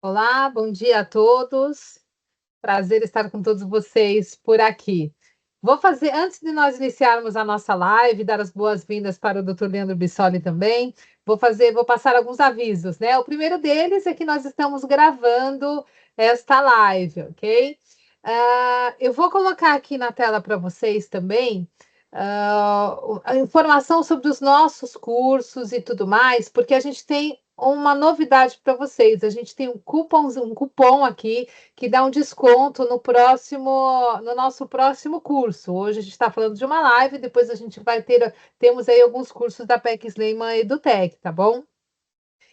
Olá, bom dia a todos. Prazer estar com todos vocês por aqui. Vou fazer, antes de nós iniciarmos a nossa live, dar as boas-vindas para o Dr. Leandro Bissoli também, vou passar alguns avisos, né? O primeiro deles é que nós estamos gravando esta live, ok? Eu vou colocar aqui na tela para vocês também a informação sobre os nossos cursos e tudo mais, porque a gente tem uma novidade para vocês. A gente tem um cupom aqui que dá um desconto no nosso próximo curso. Hoje a gente está falando de uma live, depois a gente temos aí alguns cursos da PEC Sleiman EduTech, tá bom?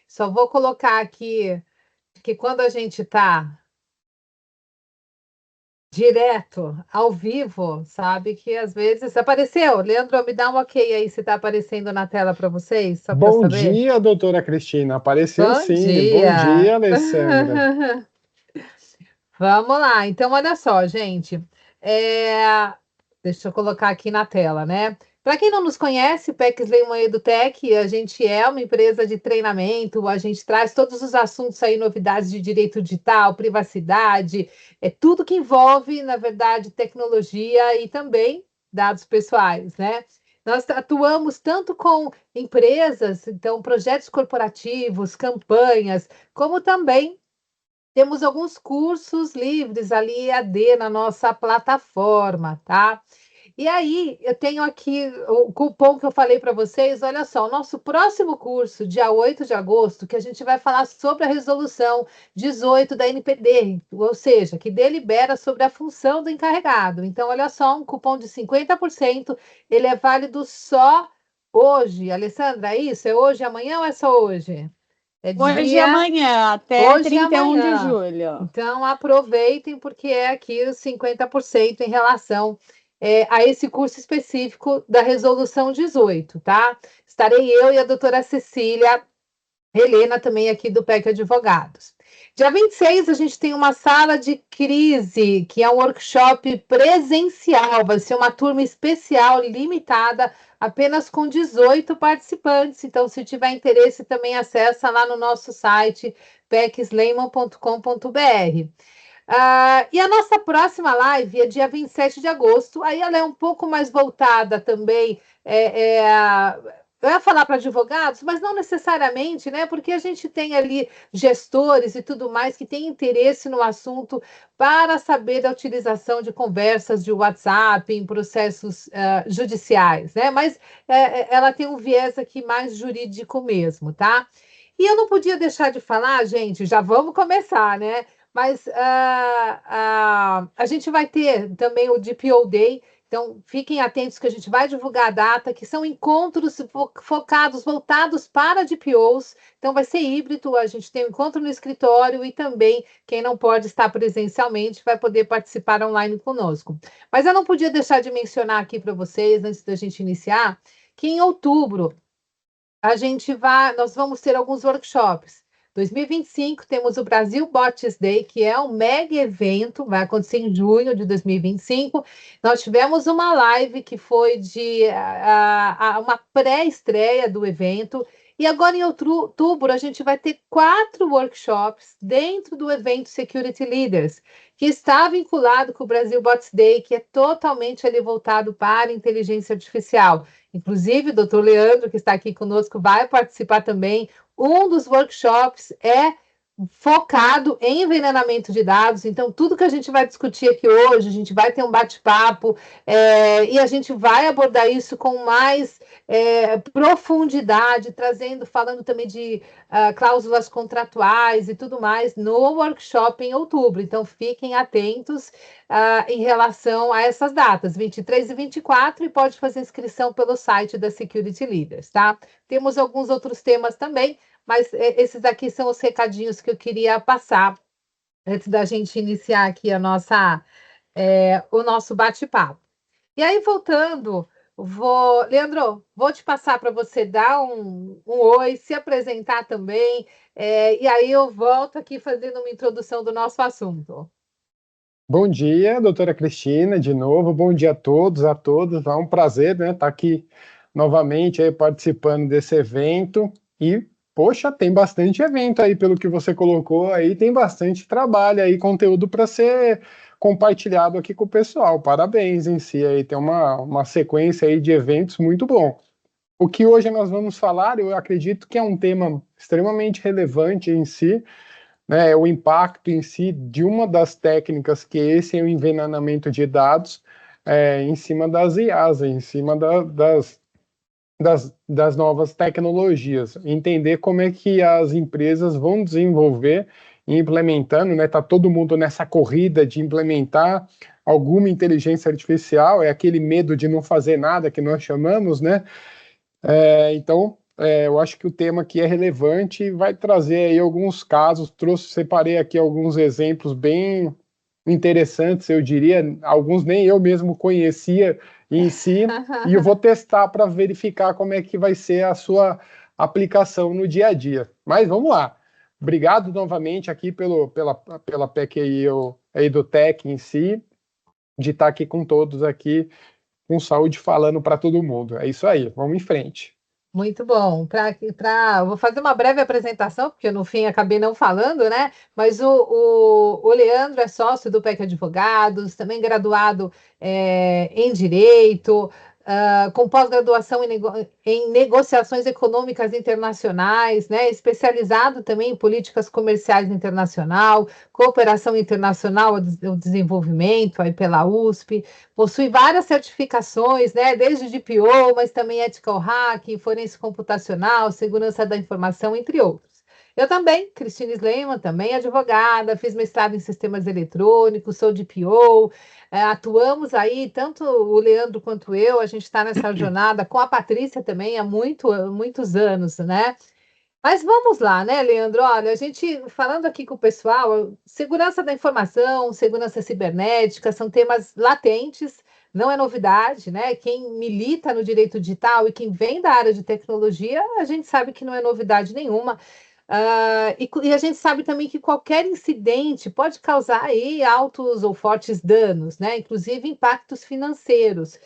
Só vou colocar aqui que quando a gente está direto, ao vivo, sabe que às vezes apareceu. Leandro, me dá um ok aí se está aparecendo na tela para vocês, só para eu Bom saber. dia, doutora Cristina. Apareceu Bom sim. Bom dia! dia, Alessandra. Vamos lá. Então, olha só, gente. É, Deixa eu colocar aqui na tela, né? Para quem não nos conhece, PEC Lehman EduTech, a gente é uma empresa de treinamento, a gente traz todos os assuntos aí, novidades de direito digital, privacidade, é tudo que envolve, na verdade, tecnologia e também dados pessoais, né? Nós atuamos tanto com empresas, então, projetos corporativos, campanhas, como também temos alguns cursos livres ali, AD, na nossa plataforma, tá? E aí, eu tenho aqui o cupom que eu falei para vocês. Olha só, o nosso próximo curso, dia 8 de agosto, que a gente vai falar sobre a resolução 18 da NPD, ou seja, que delibera sobre a função do encarregado. Então, olha só, um cupom de 50%, ele é válido só hoje. Alessandra, é isso? É hoje, amanhã ou é só hoje? É Hoje e dia amanhã, até hoje e 31 de amanhã. julho. Então, aproveitem, porque é aqui os 50% em relação a esse curso específico da Resolução 18, tá? Estarei eu e a doutora Cecília Helena, também aqui do PEC Advogados. Dia 26, a gente tem uma sala de crise, que é um workshop presencial. Vai ser uma turma especial, limitada, apenas com 18 participantes. Então, se tiver interesse, também acessa lá no nosso site, pecsleiman.com.br. E a nossa próxima live é dia 27 de agosto. Aí ela é um pouco mais voltada também. Eu ia falar para advogados, mas não necessariamente, né? Porque a gente tem ali gestores e tudo mais que têm interesse no assunto para saber da utilização de conversas de WhatsApp em processos judiciais, né? Mas ela tem um viés aqui mais jurídico mesmo, tá? E eu não podia deixar de falar, gente, já vamos começar, né? Mas a gente vai ter também o DPO Day, então fiquem atentos que a gente vai divulgar a data, que são encontros focados, voltados para DPOs, então vai ser híbrido, a gente tem um encontro no escritório e também quem não pode estar presencialmente vai poder participar online conosco. Mas eu não podia deixar de mencionar aqui para vocês, antes da gente iniciar, que em outubro nós vamos ter alguns workshops. 2025 temos o Brasil Bots Day, que é um mega evento, vai acontecer em junho de 2025. Nós tivemos uma live que foi uma pré-estreia do evento. E agora, em outubro, a gente vai ter 4 workshops dentro do evento Security Leaders, que está vinculado com o Brasil Bots Day, que é totalmente ali voltado para inteligência artificial. Inclusive, o doutor Leandro, que está aqui conosco, vai participar também. Um dos workshops é focado em envenenamento de dados. Então, tudo que a gente vai discutir aqui hoje, a gente vai ter um bate-papo e a gente vai abordar isso com mais profundidade, falando também de cláusulas contratuais e tudo mais no workshop em outubro. Então, fiquem atentos em relação a essas datas, 23 e 24, e pode fazer inscrição pelo site da Security Leaders, tá? Temos alguns outros temas também, mas esses aqui são os recadinhos que eu queria passar antes da gente iniciar aqui o nosso bate-papo. E aí, voltando, Leandro, vou te passar para você dar um oi, se apresentar também, e aí eu volto aqui fazendo uma introdução do nosso assunto. Bom dia, doutora Cristina, de novo. Bom dia a todos, a todas. É um prazer, né, estar aqui novamente aí participando desse evento e Poxa, tem bastante evento aí, pelo que você colocou aí, tem bastante trabalho aí, conteúdo para ser compartilhado aqui com o pessoal. Parabéns em si aí, tem uma sequência aí de eventos muito bom. O que hoje nós vamos falar, eu acredito que é um tema extremamente relevante em si, né, o impacto em si de uma das técnicas que esse é o envenenamento de dados em cima das IAs, em cima das novas tecnologias, entender como é que as empresas vão desenvolver e implementando, né? Tá todo mundo nessa corrida de implementar alguma inteligência artificial, é aquele medo de não fazer nada que nós chamamos, né? Então, eu acho que o tema aqui é relevante e vai trazer aí alguns casos, separei aqui alguns exemplos bem interessantes, eu diria, alguns nem eu mesmo conhecia em si, e eu vou testar para verificar como é que vai ser a sua aplicação no dia a dia. Mas vamos lá. Obrigado novamente aqui pela PEC aí do Tech em si, de estar aqui com todos aqui, com saúde falando para todo mundo. É isso aí, vamos em frente. Muito bom. Vou fazer uma breve apresentação, porque no fim acabei não falando, né? Mas o Leandro é sócio do PEC Advogados, também graduado em Direito, com pós-graduação em Negociações Econômicas Internacionais, né? Especializado também em Políticas Comerciais Internacional, Cooperação Internacional ao Desenvolvimento, aí pela USP. Possui várias certificações, né, desde DPO, mas também Ethical Hacking, Forense Computacional, Segurança da Informação, entre outros. Eu também, Cristina Sleiman, também advogada, fiz mestrado em Sistemas Eletrônicos, sou DPO, atuamos aí, tanto o Leandro quanto eu, a gente está nessa jornada, com a Patrícia também, há muitos anos, né? Mas vamos lá, né, Leandro? Olha, a gente falando aqui com o pessoal, segurança da informação, segurança cibernética são temas latentes, não é novidade, né? Quem milita no direito digital e quem vem da área de tecnologia, a gente sabe que não é novidade nenhuma. E a gente sabe também que qualquer incidente pode causar aí altos ou fortes danos, né? Inclusive impactos financeiros.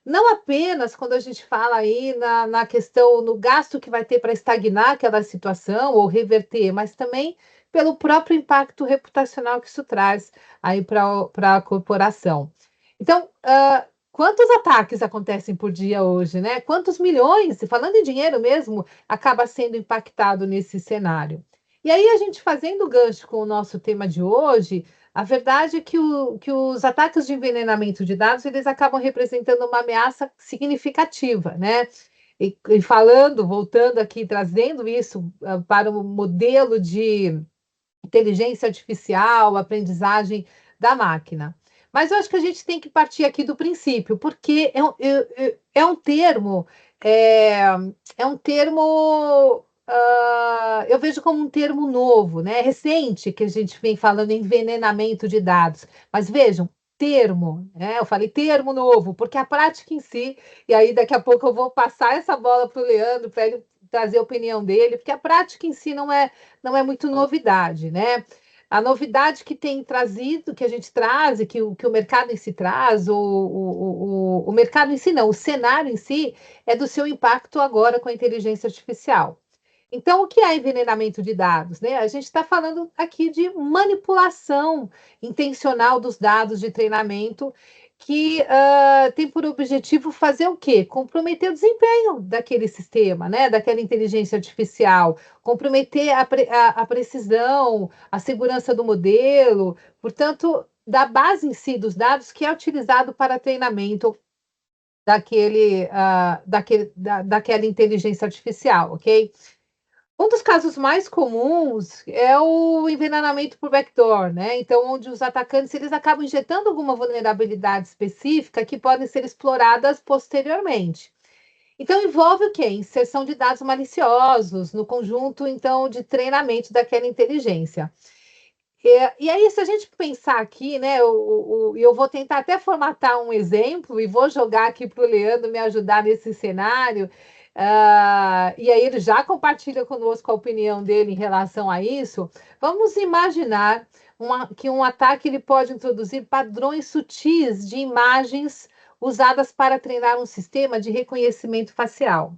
Não apenas quando a gente fala aí na questão, no gasto que vai ter para estagnar aquela situação ou reverter, mas também pelo próprio impacto reputacional que isso traz aí para a corporação. Então, quantos ataques acontecem por dia hoje, né? Quantos milhões, falando em dinheiro mesmo, acaba sendo impactado nesse cenário? E aí, a gente fazendo gancho com o nosso tema de hoje, a verdade é que os ataques de envenenamento de dados eles acabam representando uma ameaça significativa, né? E falando, voltando aqui, trazendo isso para o modelo de inteligência artificial, aprendizagem da máquina. Mas eu acho que a gente tem que partir aqui do princípio, porque é um termo, é, é um termo, eu vejo como um termo novo, né? Recente, que a gente vem falando em envenenamento de dados. Mas vejam, termo, né? Eu falei termo novo, porque a prática em si, e aí daqui a pouco eu vou passar essa bola para o Leandro, para ele trazer a opinião dele, porque a prática em si não é muito novidade, né? A novidade que tem trazido, que a gente traz, e que o mercado em si traz, o mercado em si não, o cenário em si, é do seu impacto agora com a inteligência artificial. Então, o que é envenenamento de dados? Né? A gente está falando aqui de manipulação intencional dos dados de treinamento que tem por objetivo fazer o quê? Comprometer o desempenho daquele sistema, né? Daquela inteligência artificial, comprometer a precisão, a segurança do modelo, portanto, da base em si dos dados que é utilizado para treinamento daquela inteligência artificial, ok? Um dos casos mais comuns é o envenenamento por backdoor, né? Então, onde os atacantes eles acabam injetando alguma vulnerabilidade específica que podem ser exploradas posteriormente. Então, envolve o quê? Inserção de dados maliciosos no conjunto, então, de treinamento daquela inteligência. E aí, se a gente pensar aqui, né, eu vou tentar até formatar um exemplo e vou jogar aqui para o Leandro me ajudar nesse cenário. E aí ele já compartilha conosco a opinião dele em relação a isso. Vamos imaginar que um ataque ele pode introduzir padrões sutis de imagens usadas para treinar um sistema de reconhecimento facial.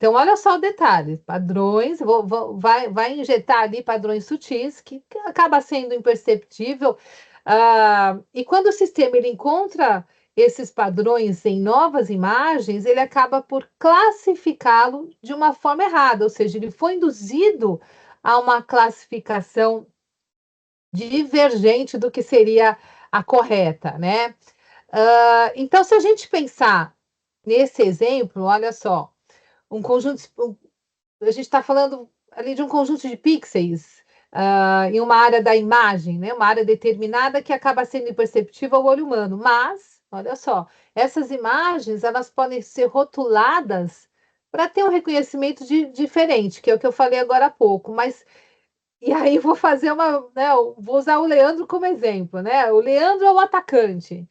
Então, olha só o detalhe, padrões, vai injetar ali padrões sutis, que acaba sendo imperceptível, e quando o sistema ele encontra esses padrões em novas imagens, ele acaba por classificá-lo de uma forma errada, ou seja, ele foi induzido a uma classificação divergente do que seria a correta, né? Então, se a gente pensar nesse exemplo, olha só, um conjunto, a gente está falando ali de um conjunto de pixels em uma área da imagem, né? Uma área determinada que acaba sendo imperceptível ao olho humano. Mas, olha só, essas imagens elas podem ser rotuladas para ter um reconhecimento diferente, que é o que eu falei agora há pouco. Mas e aí vou fazer uma, né? Vou usar o Leandro como exemplo, né? O Leandro é o atacante.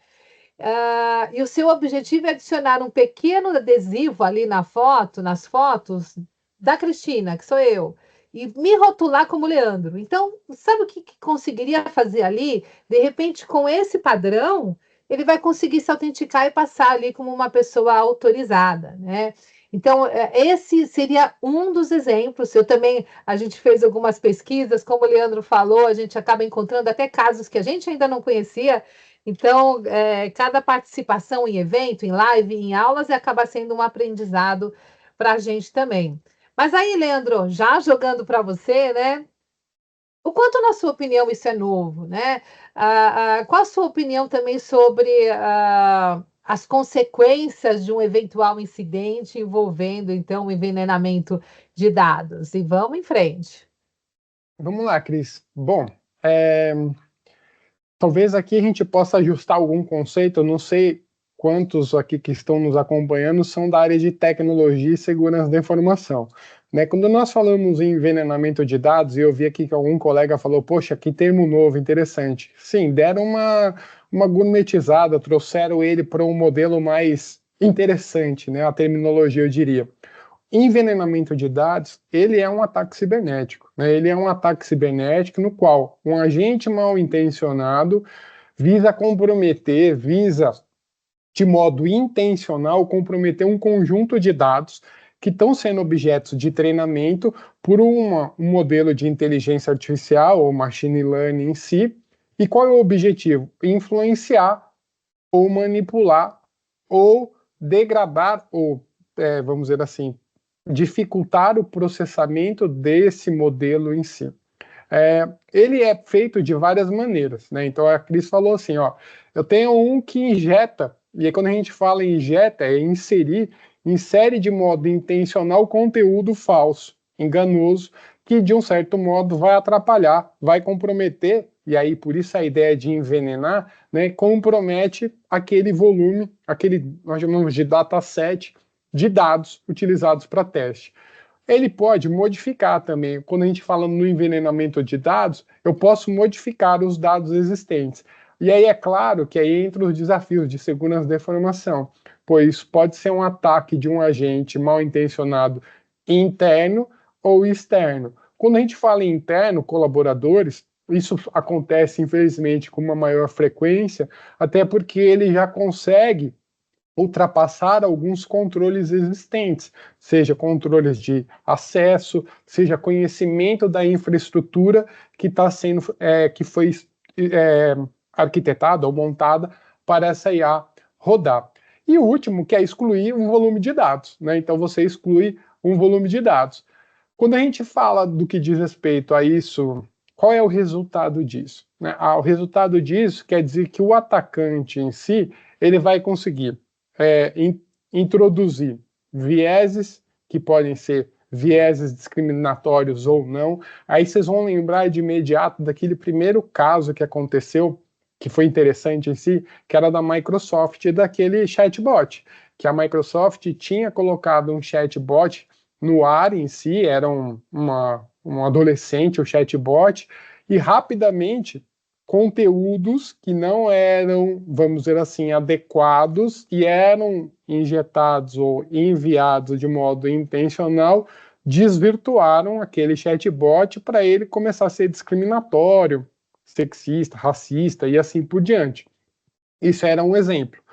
E o seu objetivo é adicionar um pequeno adesivo ali na foto, nas fotos da Cristina, que sou eu, e me rotular como Leandro. Então, sabe o que conseguiria fazer ali? De repente, com esse padrão, ele vai conseguir se autenticar e passar ali como uma pessoa autorizada, né? Então, esse seria um dos exemplos. Eu também, a gente fez algumas pesquisas, como o Leandro falou, a gente acaba encontrando até casos que a gente ainda não conhecia. Então, cada participação em evento, em live, em aulas, acaba sendo um aprendizado para a gente também. Mas aí, Leandro, já jogando para você, né? O quanto, na sua opinião, isso é novo, né? Qual a sua opinião também sobre as consequências de um eventual incidente envolvendo, então, o envenenamento de dados? E vamos em frente. Vamos lá, Cris. Bom, é, talvez aqui a gente possa ajustar algum conceito, eu não sei quantos aqui que estão nos acompanhando são da área de tecnologia e segurança da informação. Né? Quando nós falamos em envenenamento de dados, e eu vi aqui que algum colega falou, poxa, que termo novo, interessante. Sim, deram uma gourmetizada, trouxeram ele para um modelo mais interessante, né? A terminologia, eu diria. Envenenamento de dados, ele é um ataque cibernético, né? Ele é um ataque cibernético no qual um agente mal intencionado visa comprometer, visa de modo intencional comprometer um conjunto de dados que estão sendo objetos de treinamento por um modelo de inteligência artificial ou machine learning em si. E qual é o objetivo? Influenciar ou manipular ou degradar ou, vamos dizer assim, dificultar o processamento desse modelo em si. Ele é feito de várias maneiras, né? Então a Cris falou assim, ó, eu tenho um que injeta, e aí quando a gente fala em injeta, é inserir, insere de modo intencional conteúdo falso, enganoso, que de um certo modo vai atrapalhar, vai comprometer, e aí por isso a ideia de envenenar, né, compromete aquele volume, aquele, nós chamamos de dataset de dados utilizados para teste. Ele pode modificar também. Quando a gente fala no envenenamento de dados, eu posso modificar os dados existentes. E aí é claro que aí entra os desafios de segurança da informação, pois pode ser um ataque de um agente mal intencionado interno ou externo. Quando a gente fala em interno, colaboradores, isso acontece, infelizmente, com uma maior frequência, até porque ele já consegue ultrapassar alguns controles existentes, seja controles de acesso, seja conhecimento da infraestrutura que está sendo, que foi arquitetada ou montada para essa IA rodar. E o último, que é excluir um volume de dados, né? Então você exclui um volume de dados. Quando a gente fala do que diz respeito a isso, qual é o resultado disso? Né? O resultado disso quer dizer que o atacante em si, ele vai conseguir introduzir vieses, que podem ser vieses discriminatórios ou não. Aí vocês vão lembrar de imediato daquele primeiro caso que aconteceu, que foi interessante em si, que era da Microsoft e daquele chatbot, que a Microsoft tinha colocado um chatbot no ar em si, era um adolescente, o chatbot, e rapidamente conteúdos que não eram, vamos dizer assim, adequados e eram injetados ou enviados de modo intencional, desvirtuaram aquele chatbot para ele começar a ser discriminatório, sexista, racista e assim por diante. Isso era um exemplo.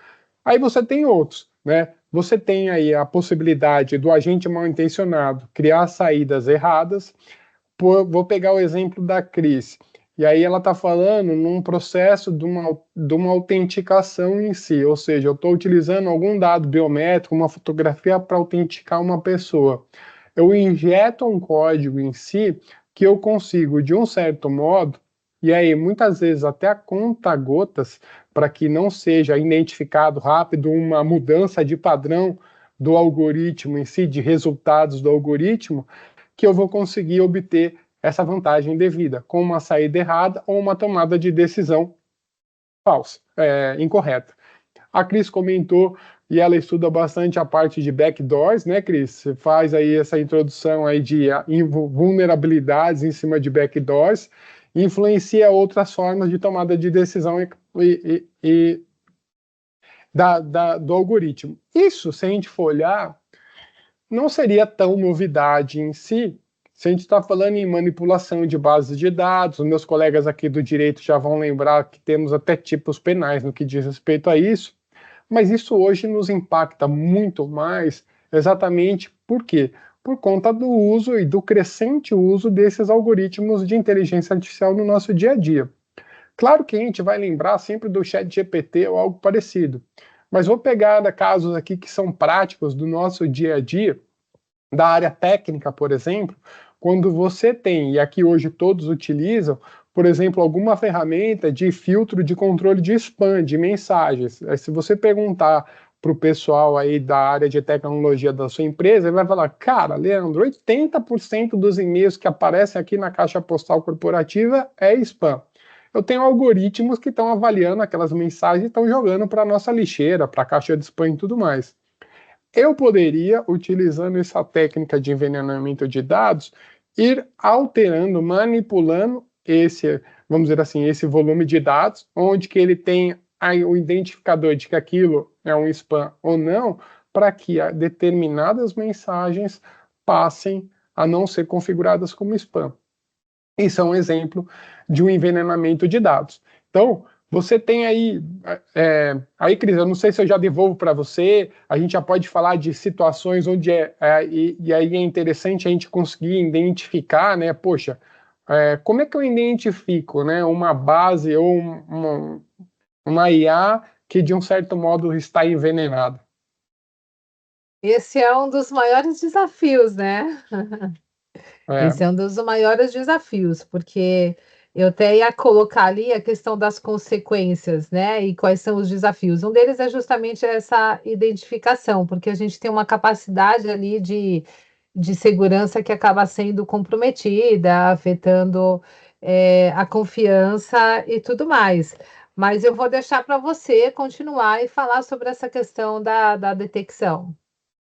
Aí você tem outros, né? você tem aí a possibilidade do agente mal intencionado criar saídas erradas. Vou pegar o exemplo da Cris, e aí ela está falando num processo de uma autenticação em si, ou seja, eu estou utilizando algum dado biométrico, uma fotografia para autenticar uma pessoa. Eu injeto um código em si que eu consigo, de um certo modo, e aí muitas vezes até a conta-gotas, para que não seja identificado rápido uma mudança de padrão do algoritmo em si, de resultados do algoritmo, que eu vou conseguir obter essa vantagem devida, com uma saída errada ou uma tomada de decisão falsa, incorreta. A Cris comentou, e ela estuda bastante a parte de backdoors, né, Cris? Você faz aí essa introdução aí de vulnerabilidades em cima de backdoors, influencia outras formas de tomada de decisão do algoritmo. Isso, se a gente for olhar, não seria tão novidade em si, se a gente está falando em manipulação de bases de dados. Os meus colegas aqui do direito já vão lembrar que temos até tipos penais no que diz respeito a isso, mas isso hoje nos impacta muito mais, exatamente por quê? Por conta do uso e do crescente uso desses algoritmos de inteligência artificial no nosso dia a dia. Claro que a gente vai lembrar sempre do ChatGPT ou algo parecido, mas vou pegar casos aqui que são práticos do nosso dia a dia, da área técnica, por exemplo, quando você tem, e aqui hoje todos utilizam, por exemplo, alguma ferramenta de filtro de controle de spam, de mensagens. Se você perguntar para o pessoal aí da área de tecnologia da sua empresa, ele vai falar, cara, Leandro, 80% dos e-mails que aparecem aqui na caixa postal corporativa é spam. Eu tenho algoritmos que estão avaliando aquelas mensagens e estão jogando para a nossa lixeira, para a caixa de spam e tudo mais. Eu poderia, utilizando essa técnica de envenenamento de dados, ir alterando, manipulando esse, vamos dizer assim, esse volume de dados, onde que ele tem o identificador de que aquilo é um spam ou não, para que determinadas mensagens passem a não ser configuradas como spam. Isso é um exemplo de um envenenamento de dados. Então, você tem aí, Cris, eu não sei se eu já devolvo para você, a gente já pode falar de situações onde e aí é interessante a gente conseguir identificar, né, poxa, como é que eu identifico, né, uma base ou uma IA que de um certo modo está envenenada? Esse é um dos maiores desafios, né? É, Esse é um dos maiores desafios, porque eu até ia colocar ali a questão das consequências, né? E quais são os desafios. Um deles é justamente essa identificação, porque a gente tem uma capacidade ali de segurança que acaba sendo comprometida, afetando, a confiança e tudo mais. Mas eu vou deixar para você continuar e falar sobre essa questão da detecção.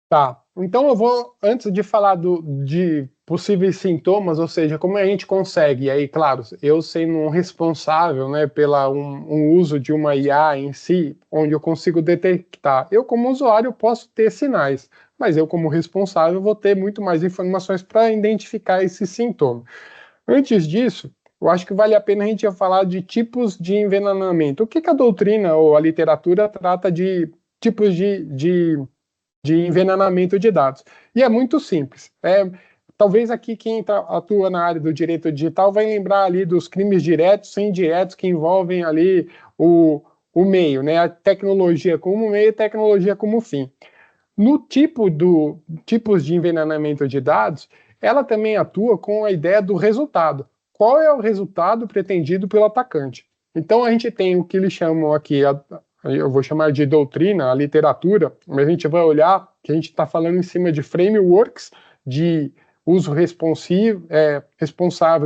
Tá. Então eu vou, antes de falar de possíveis sintomas, ou seja, como a gente consegue, e aí, claro, eu sendo um responsável, né, pela um uso de uma IA em si, onde eu consigo detectar. Eu, como usuário, posso ter sinais, mas eu, como responsável, vou ter muito mais informações para identificar esse sintoma. Antes disso, eu acho que vale a pena a gente falar de tipos de envenenamento. O que a doutrina ou a literatura trata de tipos de envenenamento de dados. E é muito simples. Talvez aqui quem atua na área do direito digital vai lembrar ali dos crimes diretos e indiretos que envolvem ali o meio, né? A tecnologia como meio e tecnologia como fim. No tipos de envenenamento de dados, ela também atua com a ideia do resultado. Qual é o resultado pretendido pelo atacante? Então a gente tem o que eles chamam aqui, eu vou chamar de doutrina, a literatura, mas a gente vai olhar que a gente está falando em cima de frameworks de uso responsável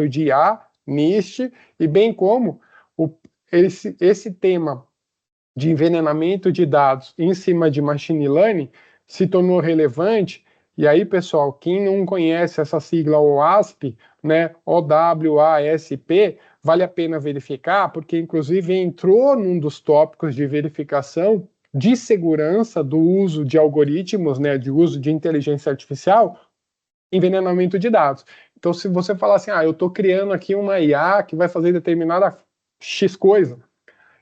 de IA, NIST, e bem como esse tema de envenenamento de dados em cima de machine learning se tornou relevante. E aí, pessoal, quem não conhece essa sigla OWASP, né, OWASP, vale a pena verificar, porque inclusive entrou num dos tópicos de verificação de segurança do uso de algoritmos, né, de uso de inteligência artificial, envenenamento de dados. Então, se você falar assim, eu estou criando aqui uma IA que vai fazer determinada X coisa,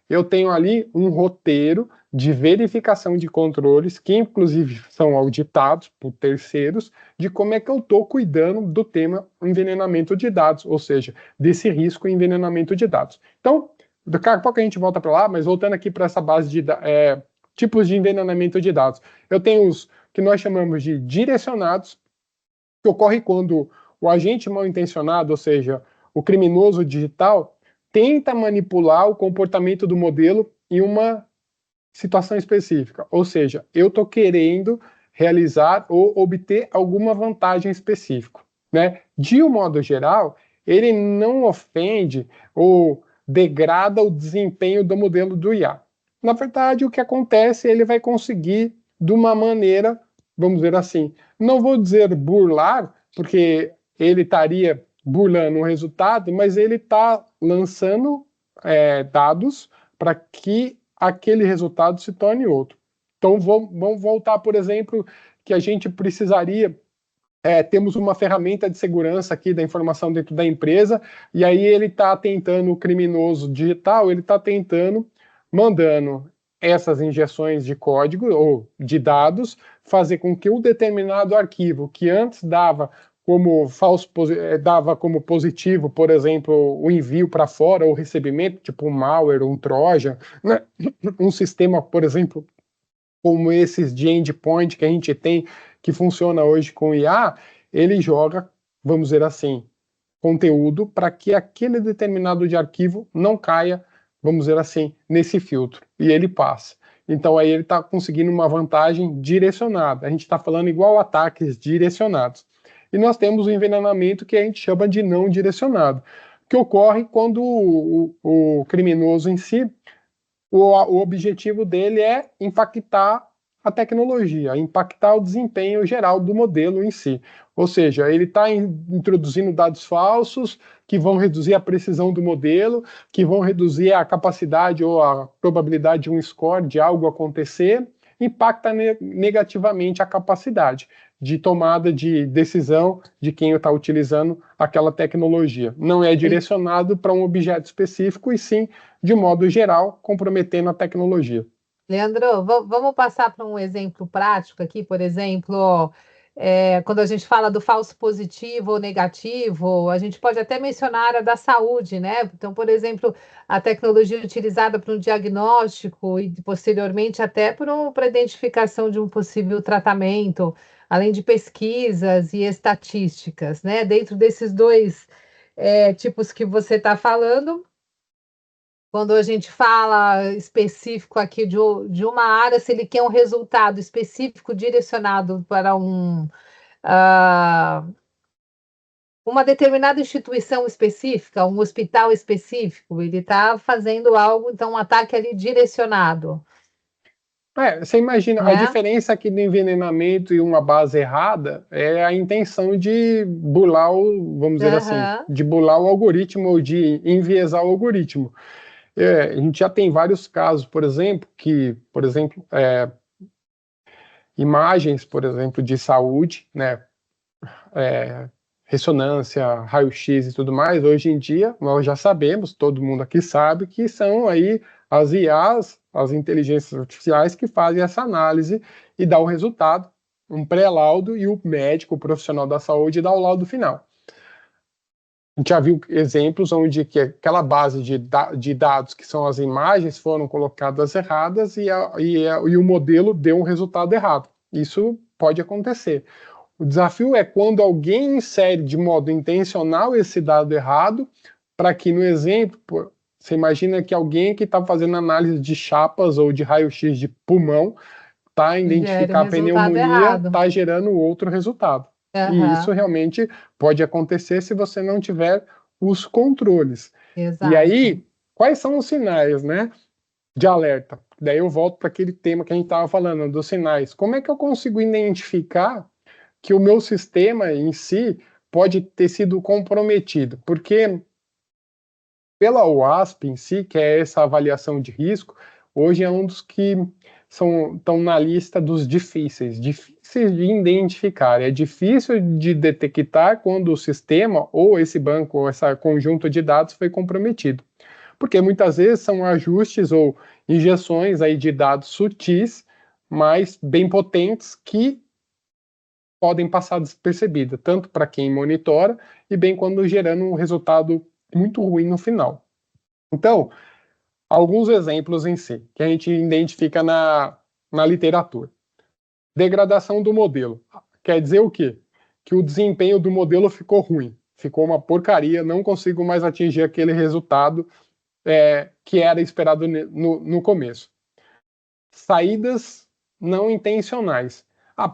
eu tenho ali um roteiro de verificação de controles, que inclusive são auditados por terceiros, de como é que eu estou cuidando do tema envenenamento de dados, ou seja, desse risco envenenamento de dados. Então, daqui a pouco a gente volta para lá, mas voltando aqui para essa base de tipos de envenenamento de dados. Eu tenho os que nós chamamos de direcionados, que ocorre quando o agente mal intencionado, ou seja, o criminoso digital, tenta manipular o comportamento do modelo em uma situação específica. Ou seja, eu estou querendo realizar ou obter alguma vantagem específica, né? De um modo geral, ele não ofende ou degrada o desempenho do modelo do IA. Na verdade, o que acontece, ele vai conseguir de uma maneira, vamos dizer assim, não vou dizer burlar, porque ele estaria burlando o resultado, mas ele está lançando dados para que aquele resultado se torne outro. Então, vamos voltar, por exemplo, que a gente precisaria, temos uma ferramenta de segurança aqui da informação dentro da empresa, e aí ele está tentando, o criminoso digital, ele está tentando, mandando essas injeções de código ou de dados, fazer com que um determinado arquivo que antes dava como dava como positivo, por exemplo, o envio para fora, ou o recebimento, tipo um malware, um trojan, né? Um sistema, por exemplo, como esses de endpoint que a gente tem, que funciona hoje com IA, ele joga, vamos dizer assim, conteúdo para que aquele determinado de arquivo não caia, vamos dizer assim, nesse filtro, e ele passa. Então aí ele está conseguindo uma vantagem direcionada. A gente está falando igual ataques direcionados. E nós temos o envenenamento que a gente chama de não direcionado, que ocorre quando o criminoso em si, o objetivo dele é impactar a tecnologia, impactar o desempenho geral do modelo em si. Ou seja, ele está introduzindo dados falsos que vão reduzir a precisão do modelo, que vão reduzir a capacidade ou a probabilidade de um score de algo acontecer, impacta negativamente a capacidade de tomada de decisão de quem está utilizando aquela tecnologia. Não é direcionado para um objeto específico, e sim, de modo geral, comprometendo a tecnologia. Leandro, vamos passar para um exemplo prático aqui, por exemplo, quando a gente fala do falso positivo ou negativo, a gente pode até mencionar a área da saúde, né? Então, por exemplo, a tecnologia utilizada para um diagnóstico e posteriormente até para a identificação de um possível tratamento, além de pesquisas e estatísticas, né? Dentro desses dois tipos que você está falando. Quando a gente fala específico aqui de uma área, se ele quer um resultado específico direcionado para uma determinada instituição específica, um hospital específico, ele está fazendo algo, então um ataque ali direcionado. Você imagina, a Né? diferença aqui do envenenamento e uma base errada é a intenção de burlar vamos dizer assim, de burlar o algoritmo ou de enviesar o algoritmo. A gente já tem vários casos, por exemplo, imagens, por exemplo, de saúde, né, ressonância, raio-x e tudo mais, hoje em dia nós já sabemos, todo mundo aqui sabe, que são aí as IAs, as inteligências artificiais, que fazem essa análise e dá o resultado, um pré-laudo, e o médico, o profissional da saúde, dá o laudo final. A gente já viu exemplos onde que aquela base de dados, que são as imagens, foram colocadas erradas e o modelo deu um resultado errado. Isso pode acontecer. O desafio é quando alguém insere de modo intencional esse dado errado, para que no exemplo, você imagina que alguém que está fazendo análise de chapas ou de raio-x de pulmão, está a identificar a pneumonia, está gerando outro resultado. E isso realmente pode acontecer se você não tiver os controles. Exato. E aí, quais são os sinais, né, de alerta? Daí eu volto para aquele tema que a gente estava falando, dos sinais. Como é que eu consigo identificar que o meu sistema em si pode ter sido comprometido? Porque pela OASP em si, que é essa avaliação de risco, hoje é um dos que estão na lista dos difíceis de identificar. É difícil de detectar quando o sistema, ou esse banco, ou esse conjunto de dados foi comprometido. Porque muitas vezes são ajustes ou injeções aí de dados sutis, mas bem potentes, que podem passar despercebida, tanto para quem monitora e bem quando gerando um resultado muito ruim no final. Então, alguns exemplos em si, que a gente identifica na literatura. Degradação do modelo. Quer dizer o quê? Que o desempenho do modelo ficou ruim, ficou uma porcaria, não consigo mais atingir aquele resultado que era esperado no começo. Saídas não intencionais.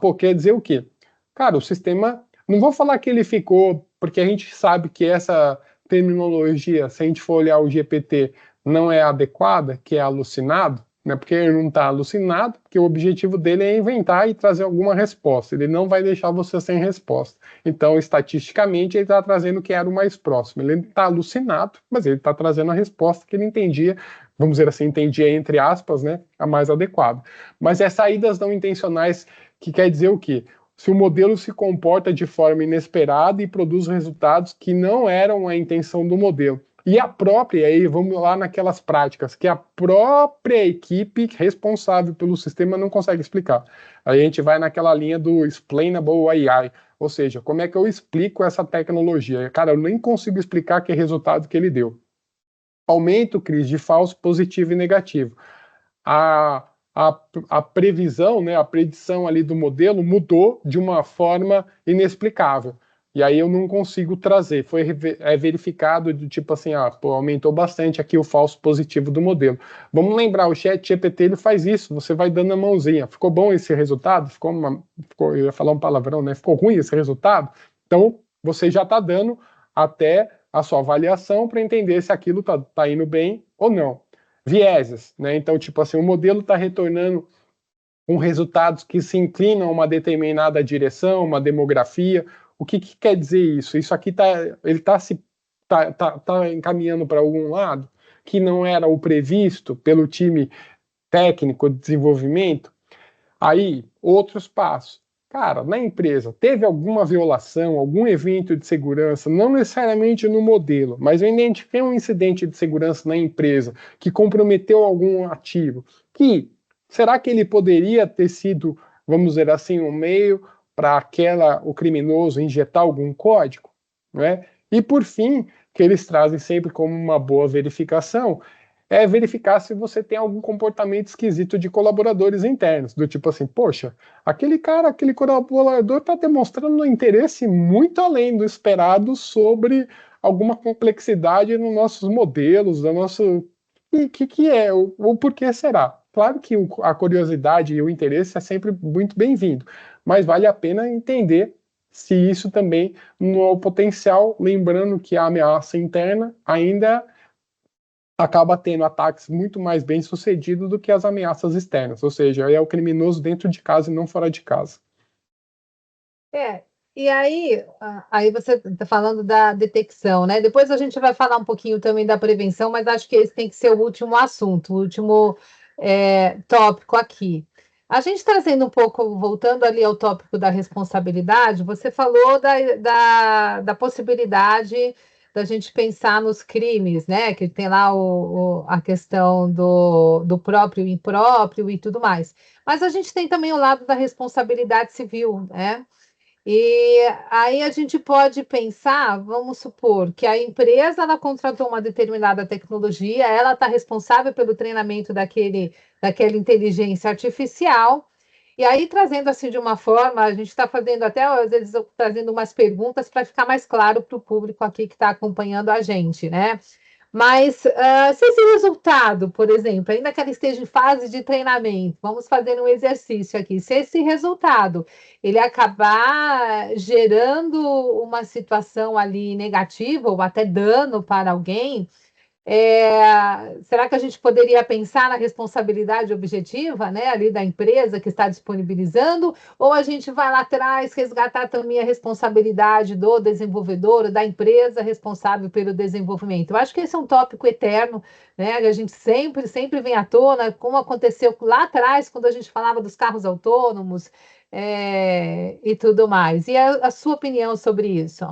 Pô, quer dizer o quê? Cara, o sistema, não vou falar que ele ficou, porque a gente sabe que essa terminologia, se a gente for olhar o GPT, não é adequada, que é alucinado, né? Porque ele não está alucinado, porque o objetivo dele é inventar e trazer alguma resposta. Ele não vai deixar você sem resposta. Então, estatisticamente, ele está trazendo o que era o mais próximo. Ele está alucinado, mas ele está trazendo a resposta que ele entendia, vamos dizer assim, entendia entre aspas, né, a mais adequada. Mas é saídas não intencionais, que quer dizer o quê? Se o modelo se comporta de forma inesperada e produz resultados que não eram a intenção do modelo. E a própria, aí vamos lá naquelas práticas, que a própria equipe responsável pelo sistema não consegue explicar. Aí a gente vai naquela linha do explainable AI, ou seja, como é que eu explico essa tecnologia? Cara, eu nem consigo explicar que resultado que ele deu. Aumento, Cris, de falso positivo e negativo. A previsão, né, a predição ali do modelo mudou de uma forma inexplicável. E aí eu não consigo trazer. Foi verificado do tipo assim, pô, aumentou bastante aqui o falso positivo do modelo. Vamos lembrar, o ChatGPT ele faz isso, você vai dando a mãozinha. Ficou bom esse resultado? Eu ia falar um palavrão, né? Ficou ruim esse resultado? Então, você já está dando até a sua avaliação para entender se aquilo tá indo bem ou não. Vieses, né? Então, tipo assim, o modelo está retornando com resultados que se inclinam a uma determinada direção, uma demografia. O que quer dizer isso? Isso aqui ele tá encaminhando para algum lado que não era o previsto pelo time técnico de desenvolvimento. Aí, outros passos. Cara, na empresa, teve alguma violação, algum evento de segurança, não necessariamente no modelo, mas eu identifiquei um incidente de segurança na empresa que comprometeu algum ativo. Será que ele poderia ter sido, vamos dizer assim, um meio para o criminoso injetar algum código? Né? E por fim, que eles trazem sempre como uma boa verificação, é verificar se você tem algum comportamento esquisito de colaboradores internos, do tipo assim, poxa, aquele cara, aquele colaborador está demonstrando um interesse muito além do esperado sobre alguma complexidade nos nossos modelos, da nossa... O que é, ou por que será? Claro que a curiosidade e o interesse é sempre muito bem-vindo, mas vale a pena entender se isso também não é o potencial, lembrando que a ameaça interna ainda acaba tendo ataques muito mais bem-sucedidos do que as ameaças externas, ou seja, é o criminoso dentro de casa e não fora de casa. E aí você está falando da detecção, né? Depois a gente vai falar um pouquinho também da prevenção, mas acho que esse tem que ser o último assunto, o último tópico aqui. A gente trazendo um pouco, voltando ali ao tópico da responsabilidade, você falou da possibilidade da gente pensar nos crimes, né? Que tem lá a questão do próprio e impróprio e tudo mais. Mas a gente tem também o lado da responsabilidade civil, né? E aí a gente pode pensar, vamos supor, que a empresa ela contratou uma determinada tecnologia, ela está responsável pelo treinamento daquela inteligência artificial, e aí trazendo assim de uma forma, a gente está fazendo até, às vezes, trazendo umas perguntas para ficar mais claro para o público aqui que está acompanhando a gente, né? Mas se esse resultado, por exemplo, ainda que ela esteja em fase de treinamento, vamos fazer um exercício aqui, se esse resultado ele acabar gerando uma situação ali negativa ou até dano para alguém, será que a gente poderia pensar na responsabilidade objetiva, né, ali da empresa que está disponibilizando, ou a gente vai lá atrás resgatar também a responsabilidade do desenvolvedor, da empresa responsável pelo desenvolvimento? Eu acho que esse é um tópico eterno, né, que a gente sempre vem à tona, como aconteceu lá atrás, quando a gente falava dos carros autônomos, e tudo mais. E a sua opinião sobre isso?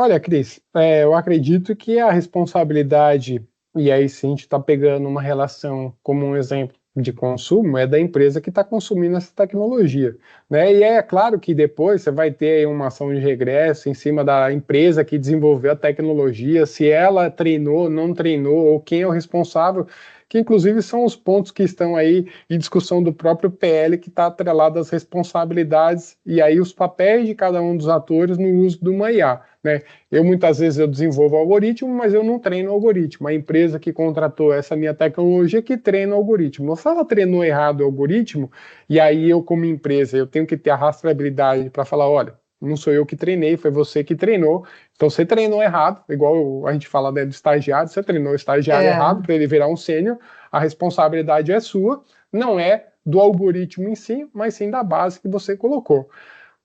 Olha, Cris, eu acredito que a responsabilidade, e aí sim a gente está pegando uma relação como um exemplo de consumo, é da empresa que está consumindo essa tecnologia, né? E é claro que depois você vai ter aí uma ação de regresso em cima da empresa que desenvolveu a tecnologia, se ela treinou, não treinou, ou quem é o responsável, que inclusive são os pontos que estão aí em discussão do próprio PL, que está atrelado às responsabilidades e aí os papéis de cada um dos atores no uso do uma IA, né? Muitas vezes eu desenvolvo algoritmo, mas eu não treino o algoritmo. A empresa que contratou essa minha tecnologia que treina o algoritmo. Se ela treinou errado o algoritmo, e aí eu como empresa, eu tenho que ter a rastreabilidade para falar, olha, não sou eu que treinei, foi você que treinou. Então você treinou errado, igual a gente fala, né, do estagiário, você treinou o estagiário errado É. para ele virar um sênior, a responsabilidade é sua, não é do algoritmo em si, mas sim da base que você colocou.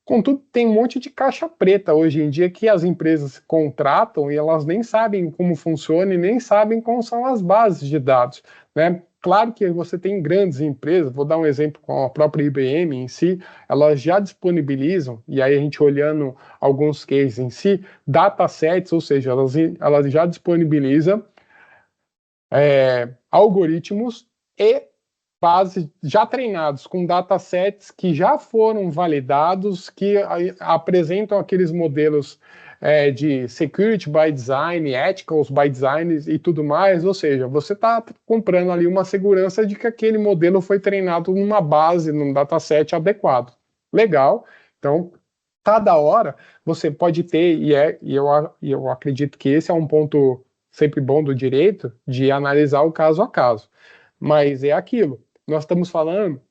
Contudo, tem um monte de caixa preta hoje em dia que as empresas contratam e elas nem sabem como funciona e nem sabem como são as bases de dados, né? Claro que você tem grandes empresas, vou dar um exemplo com a própria IBM em si, elas já disponibilizam, e aí a gente olhando alguns cases em si, datasets, ou seja, elas já disponibilizam algoritmos e bases já treinados com datasets que já foram validados, que apresentam aqueles modelos de security by design, ethical by design e tudo mais, ou seja, você está comprando ali uma segurança de que aquele modelo foi treinado numa base, num dataset adequado. Legal, então cada hora você pode ter, e eu acredito que esse é um ponto sempre bom do direito, de analisar o caso a caso. Mas é aquilo, nós estamos falando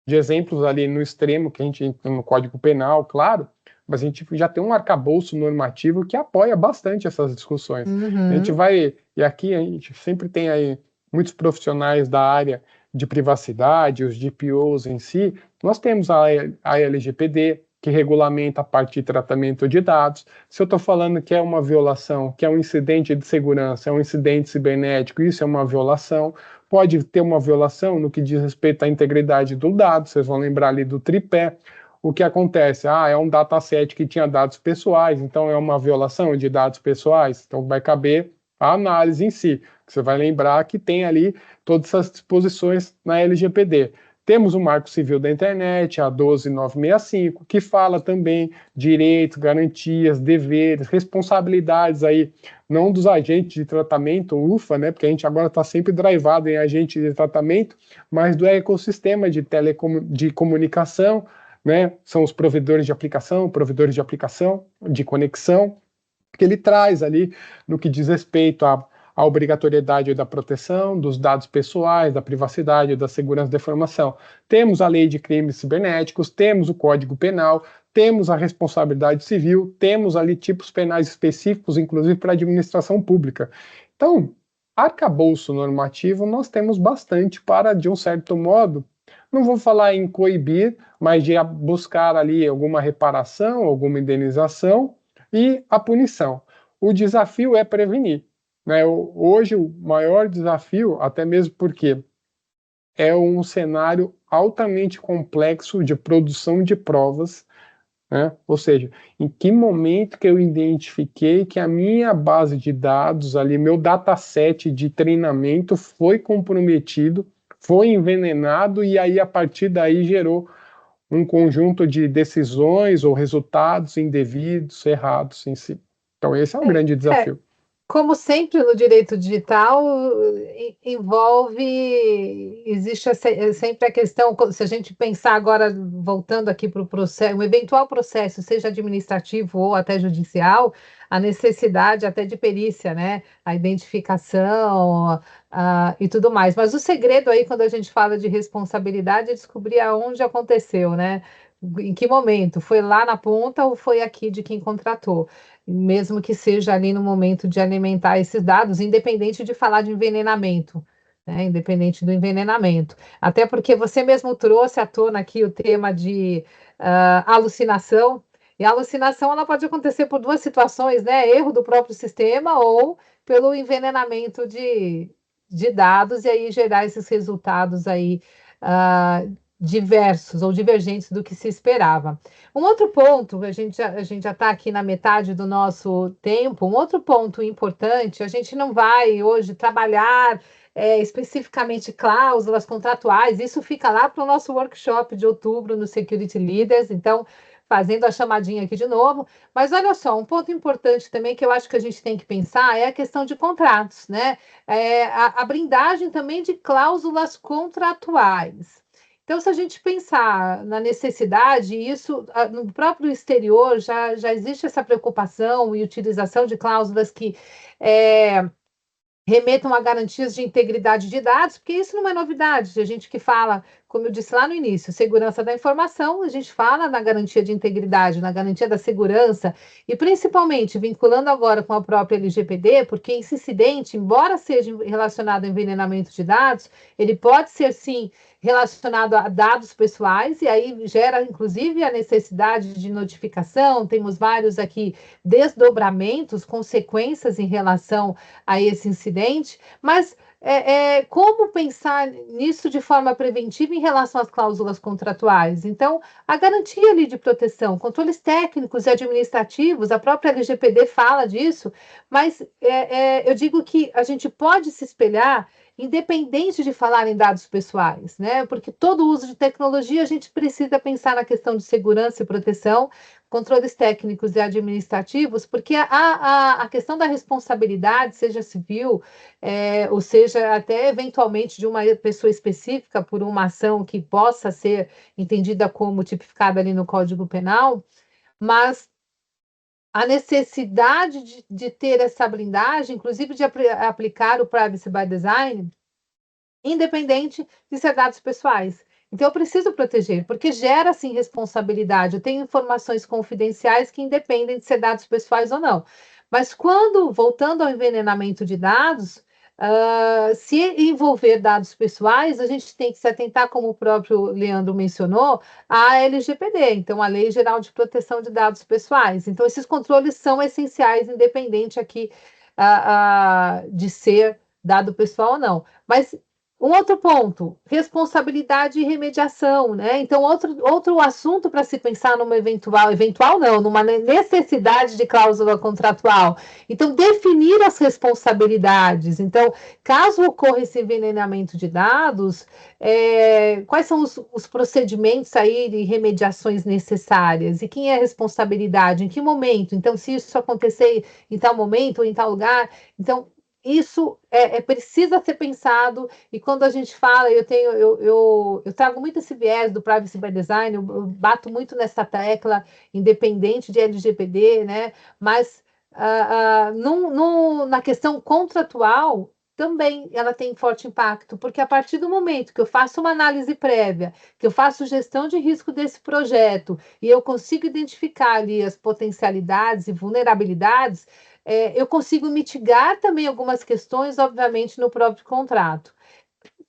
de exemplos ali no extremo, que a gente entra no Código Penal, claro, mas a gente já tem um arcabouço normativo que apoia bastante essas discussões. A gente Uhum. vai, e aqui a gente sempre tem aí muitos profissionais da área de privacidade, os DPOs em si, nós temos a LGPD, que regulamenta a parte de tratamento de dados. Se eu estou falando que é uma violação, que é um incidente de segurança, é um incidente cibernético, isso é uma violação. Pode ter uma violação no que diz respeito à integridade do dado, vocês vão lembrar ali do tripé. O que acontece? É um dataset que tinha dados pessoais, então é uma violação de dados pessoais, então vai caber a análise em si. Você vai lembrar que tem ali todas essas disposições na LGPD. Temos o Marco Civil da Internet, a 12965, que fala também direitos, garantias, deveres, responsabilidades aí, não dos agentes de tratamento, UFA, né, porque a gente agora está sempre drivado em agente de tratamento, mas do ecossistema de comunicação, né, são os provedores de aplicação, de conexão, que ele traz ali no que diz respeito à obrigatoriedade da proteção dos dados pessoais, da privacidade, da segurança da informação. Temos a lei de crimes cibernéticos, temos o Código Penal, temos a responsabilidade civil, temos ali tipos penais específicos, inclusive para a administração pública. Então, arcabouço normativo nós temos bastante para, de um certo modo, não vou falar em coibir, mas de buscar ali alguma reparação, alguma indenização, e a punição. O desafio é prevenir. Né? Hoje, o maior desafio, até mesmo porque é um cenário altamente complexo de produção de provas, né? Ou seja, em que momento que eu identifiquei que a minha base de dados, ali, meu dataset de treinamento foi comprometido, foi envenenado, e aí a partir daí gerou um conjunto de decisões ou resultados indevidos, errados em si. Então, esse é o grande É, desafio. como sempre no direito digital, envolve, existe sempre a questão, se a gente pensar agora, voltando aqui para o processo, um eventual processo, seja administrativo ou até judicial, a necessidade até de perícia, né? A identificação, e tudo mais. Mas o segredo aí, quando a gente fala de responsabilidade, é descobrir aonde aconteceu, né? Em que momento? Foi lá na ponta ou foi aqui de quem contratou? Mesmo que seja ali no momento de alimentar esses dados, independente de falar de envenenamento, né? Independente do envenenamento. Até porque você mesmo trouxe à tona aqui o tema de alucinação, e a alucinação ela pode acontecer por duas situações, né? Erro do próprio sistema ou pelo envenenamento de dados, e aí gerar esses resultados aí diversos ou divergentes do que se esperava. Um outro ponto, a gente já está aqui na metade do nosso tempo, um outro ponto importante, a gente não vai hoje trabalhar especificamente cláusulas contratuais, isso fica lá para o nosso workshop de outubro no Security Leaders, então, fazendo a chamadinha aqui de novo, mas olha só, um ponto importante também que eu acho que a gente tem que pensar é a questão de contratos, né? A blindagem também de cláusulas contratuais. Então, se a gente pensar na necessidade, isso no próprio exterior já existe essa preocupação e utilização de cláusulas que remetam a garantias de integridade de dados, porque isso não é novidade. A gente que fala, como eu disse lá no início, segurança da informação, a gente fala na garantia de integridade, na garantia da segurança, e principalmente vinculando agora com a própria LGPD, porque esse incidente, embora seja relacionado ao envenenamento de dados, ele pode ser sim relacionado a dados pessoais, e aí gera inclusive a necessidade de notificação. Temos vários aqui desdobramentos, consequências em relação a esse incidente, mas como pensar nisso de forma preventiva em relação às cláusulas contratuais? Então, a garantia ali de proteção, controles técnicos e administrativos, a própria LGPD fala disso, mas eu digo que a gente pode se espelhar independente de falar em dados pessoais, né? Porque todo uso de tecnologia a gente precisa pensar na questão de segurança e proteção, controles técnicos e administrativos, porque a questão da responsabilidade, seja civil, ou seja, até eventualmente de uma pessoa específica por uma ação que possa ser entendida como tipificada ali no Código Penal, mas a necessidade de ter essa blindagem, inclusive de aplicar o Privacy by Design, independente de ser dados pessoais. Então, eu preciso proteger, porque gera, sim, responsabilidade. Eu tenho informações confidenciais que independem de ser dados pessoais ou não. Mas quando, voltando ao envenenamento de dados, se envolver dados pessoais, a gente tem que se atentar, como o próprio Leandro mencionou, à LGPD, então, a Lei Geral de Proteção de Dados Pessoais. Então, esses controles são essenciais, independente aqui de ser dado pessoal ou não. Mas um outro ponto, responsabilidade e remediação, né? Então, outro assunto para se pensar numa eventual não, numa necessidade de cláusula contratual. Então, definir as responsabilidades. Então, caso ocorra esse envenenamento de dados, quais são os procedimentos aí de remediações necessárias? E quem é a responsabilidade? Em que momento? Então, se isso acontecer em tal momento ou em tal lugar, então isso precisa ser pensado, e quando a gente fala, eu trago muito esse viés do Privacy by Design, eu bato muito nessa tecla, independente de LGPD, né? Mas na questão contratual, também ela tem forte impacto, porque a partir do momento que eu faço uma análise prévia, que eu faço gestão de risco desse projeto, e eu consigo identificar ali as potencialidades e vulnerabilidades, eu consigo mitigar também algumas questões, obviamente, no próprio contrato.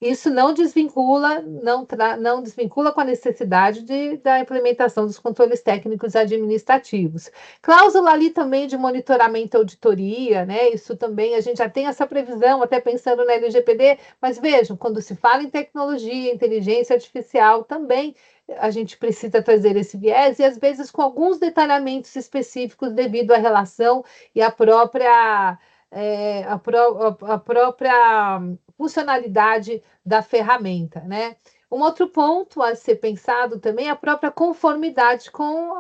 Isso não desvincula, não desvincula com a necessidade da implementação dos controles técnicos administrativos. Cláusula ali também de monitoramento e auditoria, né? Isso também a gente já tem essa previsão, até pensando na LGPD, mas vejam, quando se fala em tecnologia, inteligência artificial, também a gente precisa trazer esse viés, e às vezes com alguns detalhamentos específicos devido à relação e à própria. A própria funcionalidade da ferramenta, né? Um outro ponto a ser pensado também é a própria conformidade com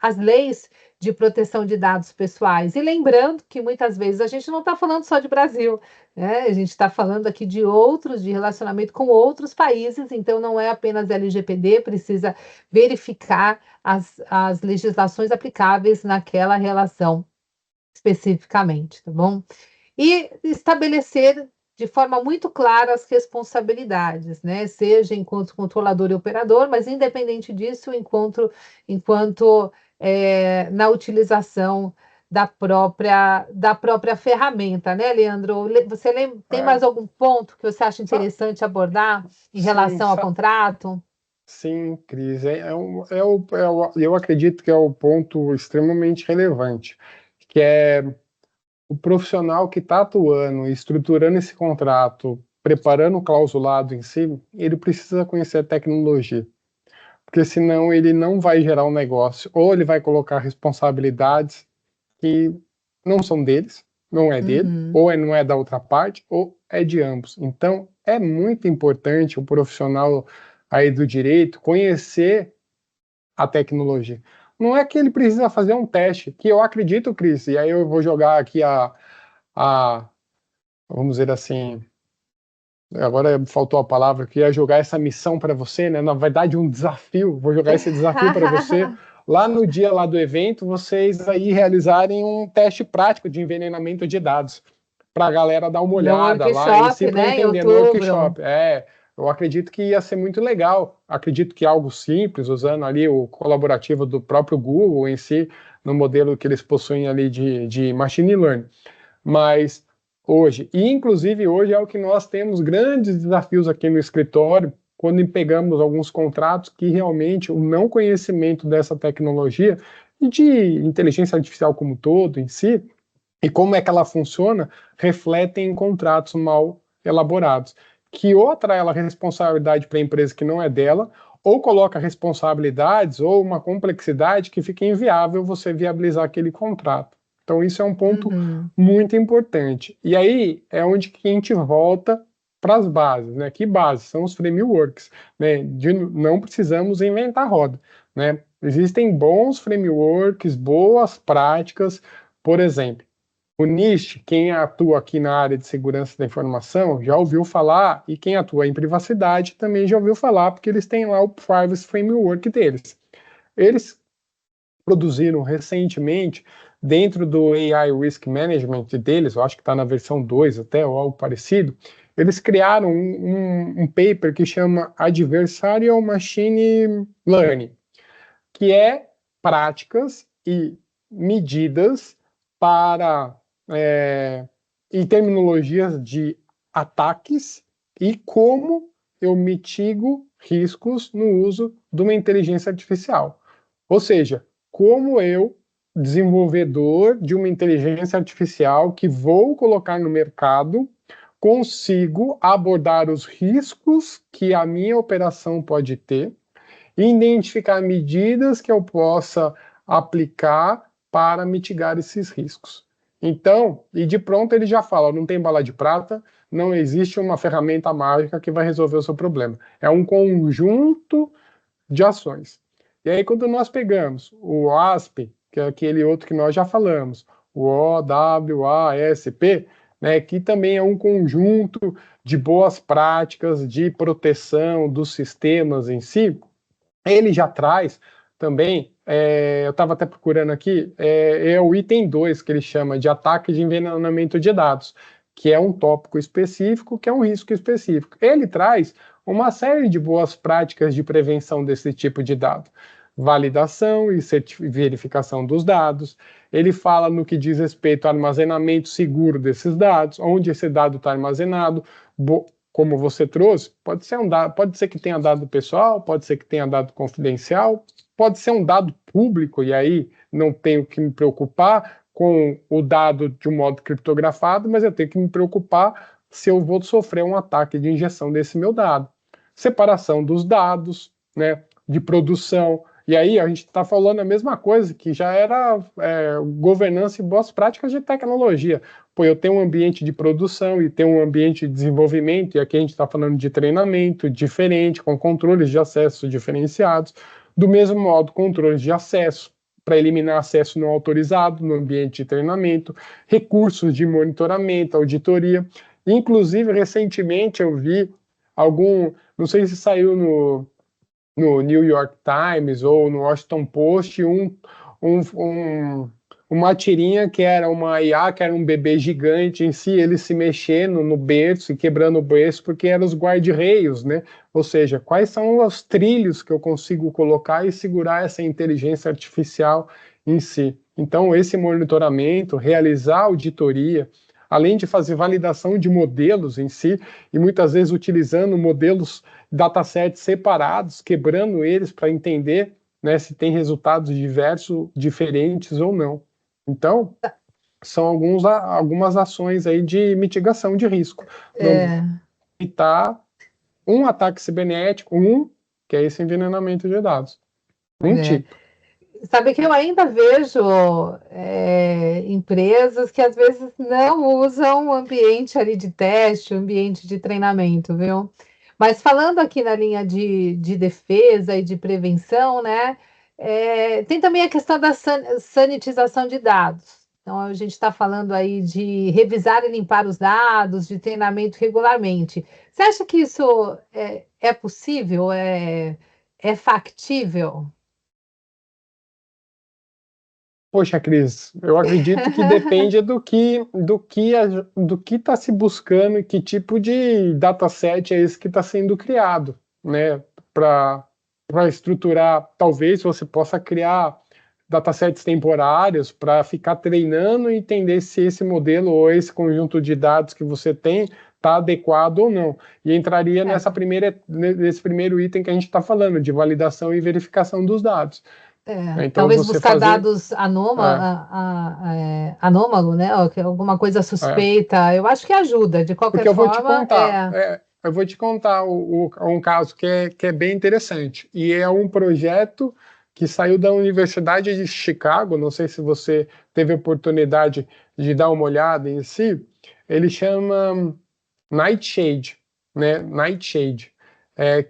as leis de proteção de dados pessoais. E lembrando que muitas vezes a gente não está falando só de Brasil, né? A gente está falando aqui de outros, de relacionamento com outros países, então não é apenas LGPD, precisa verificar as legislações aplicáveis naquela relação especificamente, tá bom? E estabelecer de forma muito clara as responsabilidades, né? Seja enquanto controlador e operador, mas independente disso, enquanto na utilização da própria ferramenta, né, Leandro? Você tem mais algum ponto que você acha interessante abordar em Sim, relação ao contrato? sim, Cris. Eu acredito que é o ponto extremamente relevante, que é o profissional que está atuando e estruturando esse contrato preparando o clausulado em si, ele precisa conhecer a tecnologia, porque senão ele não vai gerar um negócio, ou ele vai colocar responsabilidades que não são deles, não é dele, ou não é da outra parte, ou é de ambos. Então, é muito importante o profissional aí do direito conhecer a tecnologia. Não é que ele precisa fazer um teste, que eu acredito, Cris, e aí eu vou jogar aqui a vamos dizer assim, agora faltou a palavra, que ia jogar essa missão para você, né? Na verdade, um desafio. Vou jogar esse desafio para você. Lá no dia lá do evento, vocês aí realizarem um teste prático de envenenamento de dados para a galera dar uma No olhada lá em si workshop, para né, em entender no outubro. workshop. Eu acredito que ia ser muito legal. Acredito que algo simples, usando ali o colaborativo do próprio Google em si, no modelo que eles possuem ali de machine learning. Mas hoje, e inclusive hoje é o que nós temos grandes desafios aqui no escritório, quando pegamos alguns contratos que realmente o não conhecimento dessa tecnologia e de inteligência artificial como um todo em si, e como é que ela funciona, refletem em contratos mal elaborados, que ou atrai ela responsabilidade para a empresa que não é dela, ou coloca responsabilidades ou uma complexidade que fica inviável você viabilizar aquele contrato. Então isso é um ponto muito importante. E aí é onde que a gente volta para as bases, né? Que bases? São os frameworks, né? Não precisamos inventar roda, né? Existem bons frameworks, boas práticas, por exemplo, o NIST, quem atua aqui na área de segurança da informação, já ouviu falar, e quem atua em privacidade também já ouviu falar, porque eles têm lá o Privacy Framework deles. Eles produziram recentemente, dentro do AI Risk Management deles, eu acho que está na versão 2 até, ou algo parecido, eles criaram um paper que chama Adversarial Machine Learning, que é práticas e medidas para em terminologias de ataques e como eu mitigo riscos no uso de uma inteligência artificial. Ou seja, como eu, desenvolvedor de uma inteligência artificial que vou colocar no mercado, consigo abordar os riscos que a minha operação pode ter e identificar medidas que eu possa aplicar para mitigar esses riscos. Então, e de pronto ele já fala, não tem bala de prata, não existe uma ferramenta mágica que vai resolver o seu problema. É um conjunto de ações. E aí, quando nós pegamos o ASP, que é aquele outro que nós já falamos, o OWASP, né, que também é um conjunto de boas práticas de proteção dos sistemas em si, ele já traz também, eu estava até procurando aqui, é o item 2 que ele chama de ataque de envenenamento de dados, que é um tópico específico, que é um risco específico. Ele traz uma série de boas práticas de prevenção desse tipo de dado. Validação e verificação dos dados. Ele fala no que diz respeito ao armazenamento seguro desses dados, onde esse dado está armazenado, como você trouxe, pode ser um dado, pode ser que tenha dado pessoal, pode ser que tenha dado confidencial, pode ser um dado público, e aí não tenho que me preocupar com o dado de um modo criptografado, mas eu tenho que me preocupar se eu vou sofrer um ataque de injeção desse meu dado. Separação dos dados, né, de produção, e aí a gente está falando a mesma coisa, que já era governança e boas práticas de tecnologia. Pô, eu tenho um ambiente de produção e tenho um ambiente de desenvolvimento, e aqui a gente está falando de treinamento diferente, com controles de acesso diferenciados. Do mesmo modo, controles de acesso, para eliminar acesso não autorizado no ambiente de treinamento, recursos de monitoramento, auditoria. Inclusive, recentemente eu vi não sei se saiu no New York Times ou no Washington Post, uma tirinha que era uma IA, que era um bebê gigante em si, ele se mexendo no berço e quebrando o berço, porque eram os guarda-reios, né? Ou seja, quais são os trilhos que eu consigo colocar e segurar essa inteligência artificial em si. Então, esse monitoramento, realizar auditoria, além de fazer validação de modelos em si, e muitas vezes utilizando modelos, datasets separados, quebrando eles para entender, né, se tem resultados diversos, diferentes ou não. Então, são algumas ações aí de mitigação de risco. evitar um ataque cibernético, que é esse envenenamento de dados. Um É. tipo. Sabe que eu ainda vejo empresas que às vezes não usam o ambiente ali de teste, o ambiente de treinamento, viu? Mas falando aqui na linha de defesa e de prevenção, né? Tem também a questão da sanitização de dados. Então, a gente está falando aí de revisar e limpar os dados, de treinamento regularmente. Você acha que isso é possível? É factível? Poxa, Cris, eu acredito que depende do que está se buscando e que tipo de dataset é esse que está sendo criado, né? Para estruturar, talvez você possa criar datasets temporários para ficar treinando e entender se esse modelo ou esse conjunto de dados que você tem está adequado ou não. E entraria É. nesse primeiro item que a gente está falando, de validação e verificação dos dados. Então, Talvez você buscar fazer. dados É, anômalo, né? Ou alguma coisa é. suspeita. Eu acho que ajuda, de qualquer Porque eu vou te forma, contar, eu vou te contar um caso que é bem interessante. E é um projeto que saiu da Universidade de Chicago. Não sei se você teve oportunidade de dar uma olhada em si. Ele chama Nightshade, né? Nightshade,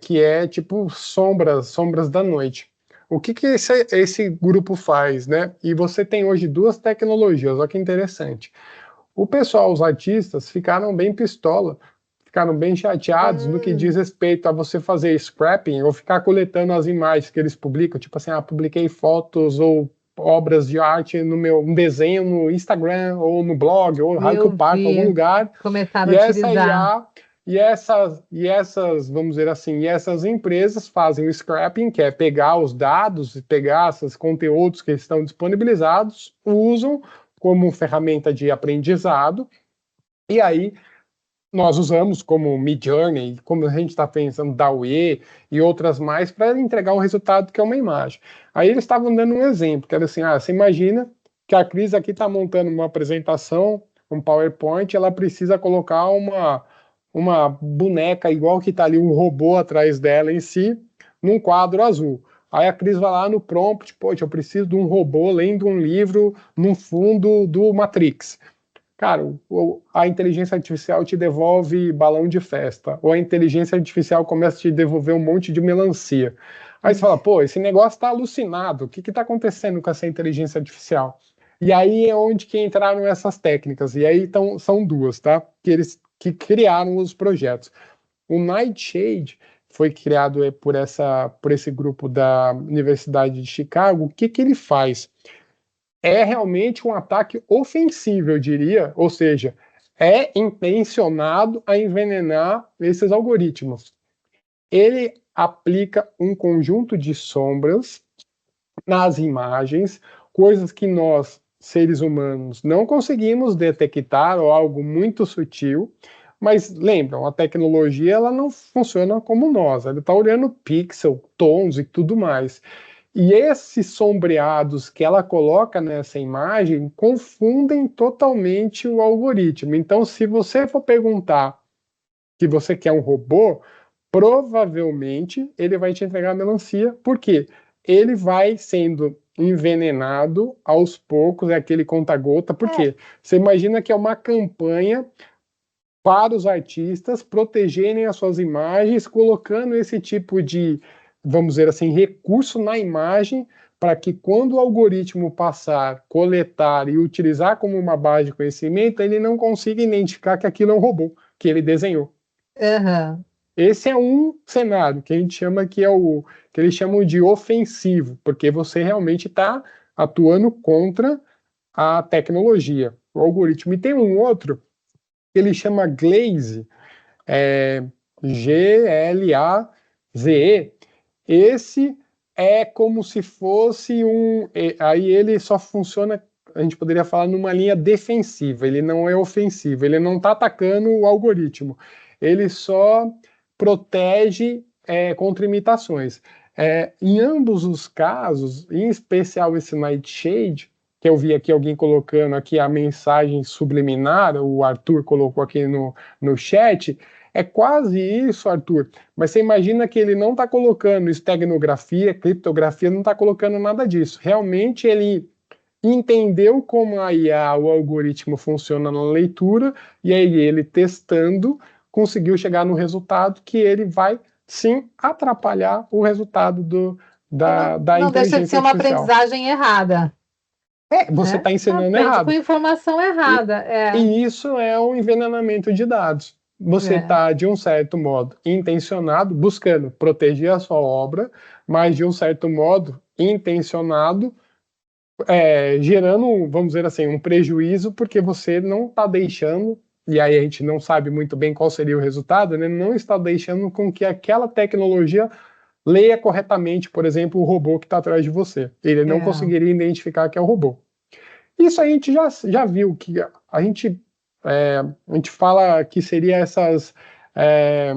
que é tipo sombras da noite. O que esse grupo faz, né? E você tem hoje duas tecnologias, olha que interessante. O pessoal, os artistas, ficaram bem pistola, ficaram bem chateados no que diz hum, respeito a você fazer scrapping ou ficar coletando as imagens que eles publicam, tipo assim, publiquei fotos ou obras de arte no meu um desenho no Instagram ou no blog ou raio que eu eu parto em algum vi, lugar começaram a e essa utilizar. IA vamos dizer assim, e essas empresas fazem o scrapping, que é pegar os dados e pegar esses conteúdos que estão disponibilizados, usam como ferramenta de aprendizado, e aí nós usamos como Midjourney, como a gente está pensando, DALL-E e outras mais, para entregar um resultado que é uma imagem. Aí eles estavam dando um exemplo, que era assim, você imagina que a Cris aqui está montando uma apresentação, um PowerPoint, ela precisa colocar uma boneca igual que está ali, um robô atrás dela em si, num quadro azul. Aí a Cris vai lá no prompt, poxa, eu preciso de um robô lendo um livro no fundo do Matrix. Cara, a inteligência artificial te devolve balão de festa, ou a inteligência artificial começa a te devolver um monte de melancia. Aí você fala, pô, esse negócio está alucinado, o que está acontecendo com essa inteligência artificial? E aí é onde que entraram essas técnicas, e aí são duas, tá? Que eles que criaram os projetos. O Nightshade foi criado por esse grupo da Universidade de Chicago. O que ele faz? É realmente um ataque ofensivo, eu diria, ou seja, é intencionado a envenenar esses algoritmos. Ele aplica um conjunto de sombras nas imagens, coisas que nós, seres humanos, não conseguimos detectar, ou algo muito sutil, mas lembram, a tecnologia ela não funciona como nós, ela está olhando pixel, tons e tudo mais. E esses sombreados que ela coloca nessa imagem confundem totalmente o algoritmo. Então, se você for perguntar que você quer um robô, provavelmente ele vai te entregar a melancia. Por quê? Ele vai sendo envenenado aos poucos, é aquele conta-gota. Por É, quê? Você imagina que é uma campanha para os artistas protegerem as suas imagens, colocando esse tipo de, vamos dizer assim, recurso na imagem, para que quando o algoritmo passar, coletar e utilizar como uma base de conhecimento, ele não consiga identificar que aquilo é um robô que ele desenhou. aham. Esse é um cenário que a gente chama que é o que eles chamam de ofensivo, porque você realmente está atuando contra a tecnologia, o algoritmo. E tem um outro que ele chama Glaze, é, Glaze. Esse é como se fosse aí ele só funciona, a gente poderia falar, numa linha defensiva, ele não é ofensivo, ele não está atacando o algoritmo, ele só protege contra imitações. Em ambos os casos, em especial esse Nightshade, que eu vi aqui alguém colocando aqui a mensagem subliminar, o Arthur colocou aqui no chat, É quase isso, Arthur, mas você imagina que ele não está colocando esteganografia, criptografia, não está colocando nada disso. Realmente ele entendeu como a IA, o algoritmo funciona na leitura, e aí ele testando, conseguiu chegar no resultado que ele vai sim atrapalhar o resultado da Não deixa de inteligência ser uma artificial. aprendizagem errada, Você né? está ensinando Aprende com errado. informação E, errada, e isso é um envenenamento de dados. Você é. está, de um certo modo, intencionado, buscando proteger a sua obra, mas, de um certo modo, intencionado, gerando, vamos dizer assim, um prejuízo, porque você não está deixando, e aí a gente não sabe muito bem qual seria o resultado, né? Não está deixando com que aquela tecnologia leia corretamente, por exemplo, o robô que está atrás de você. Ele não É. conseguiria identificar que é o robô. Isso a gente já viu, que a gente fala que seria essas é,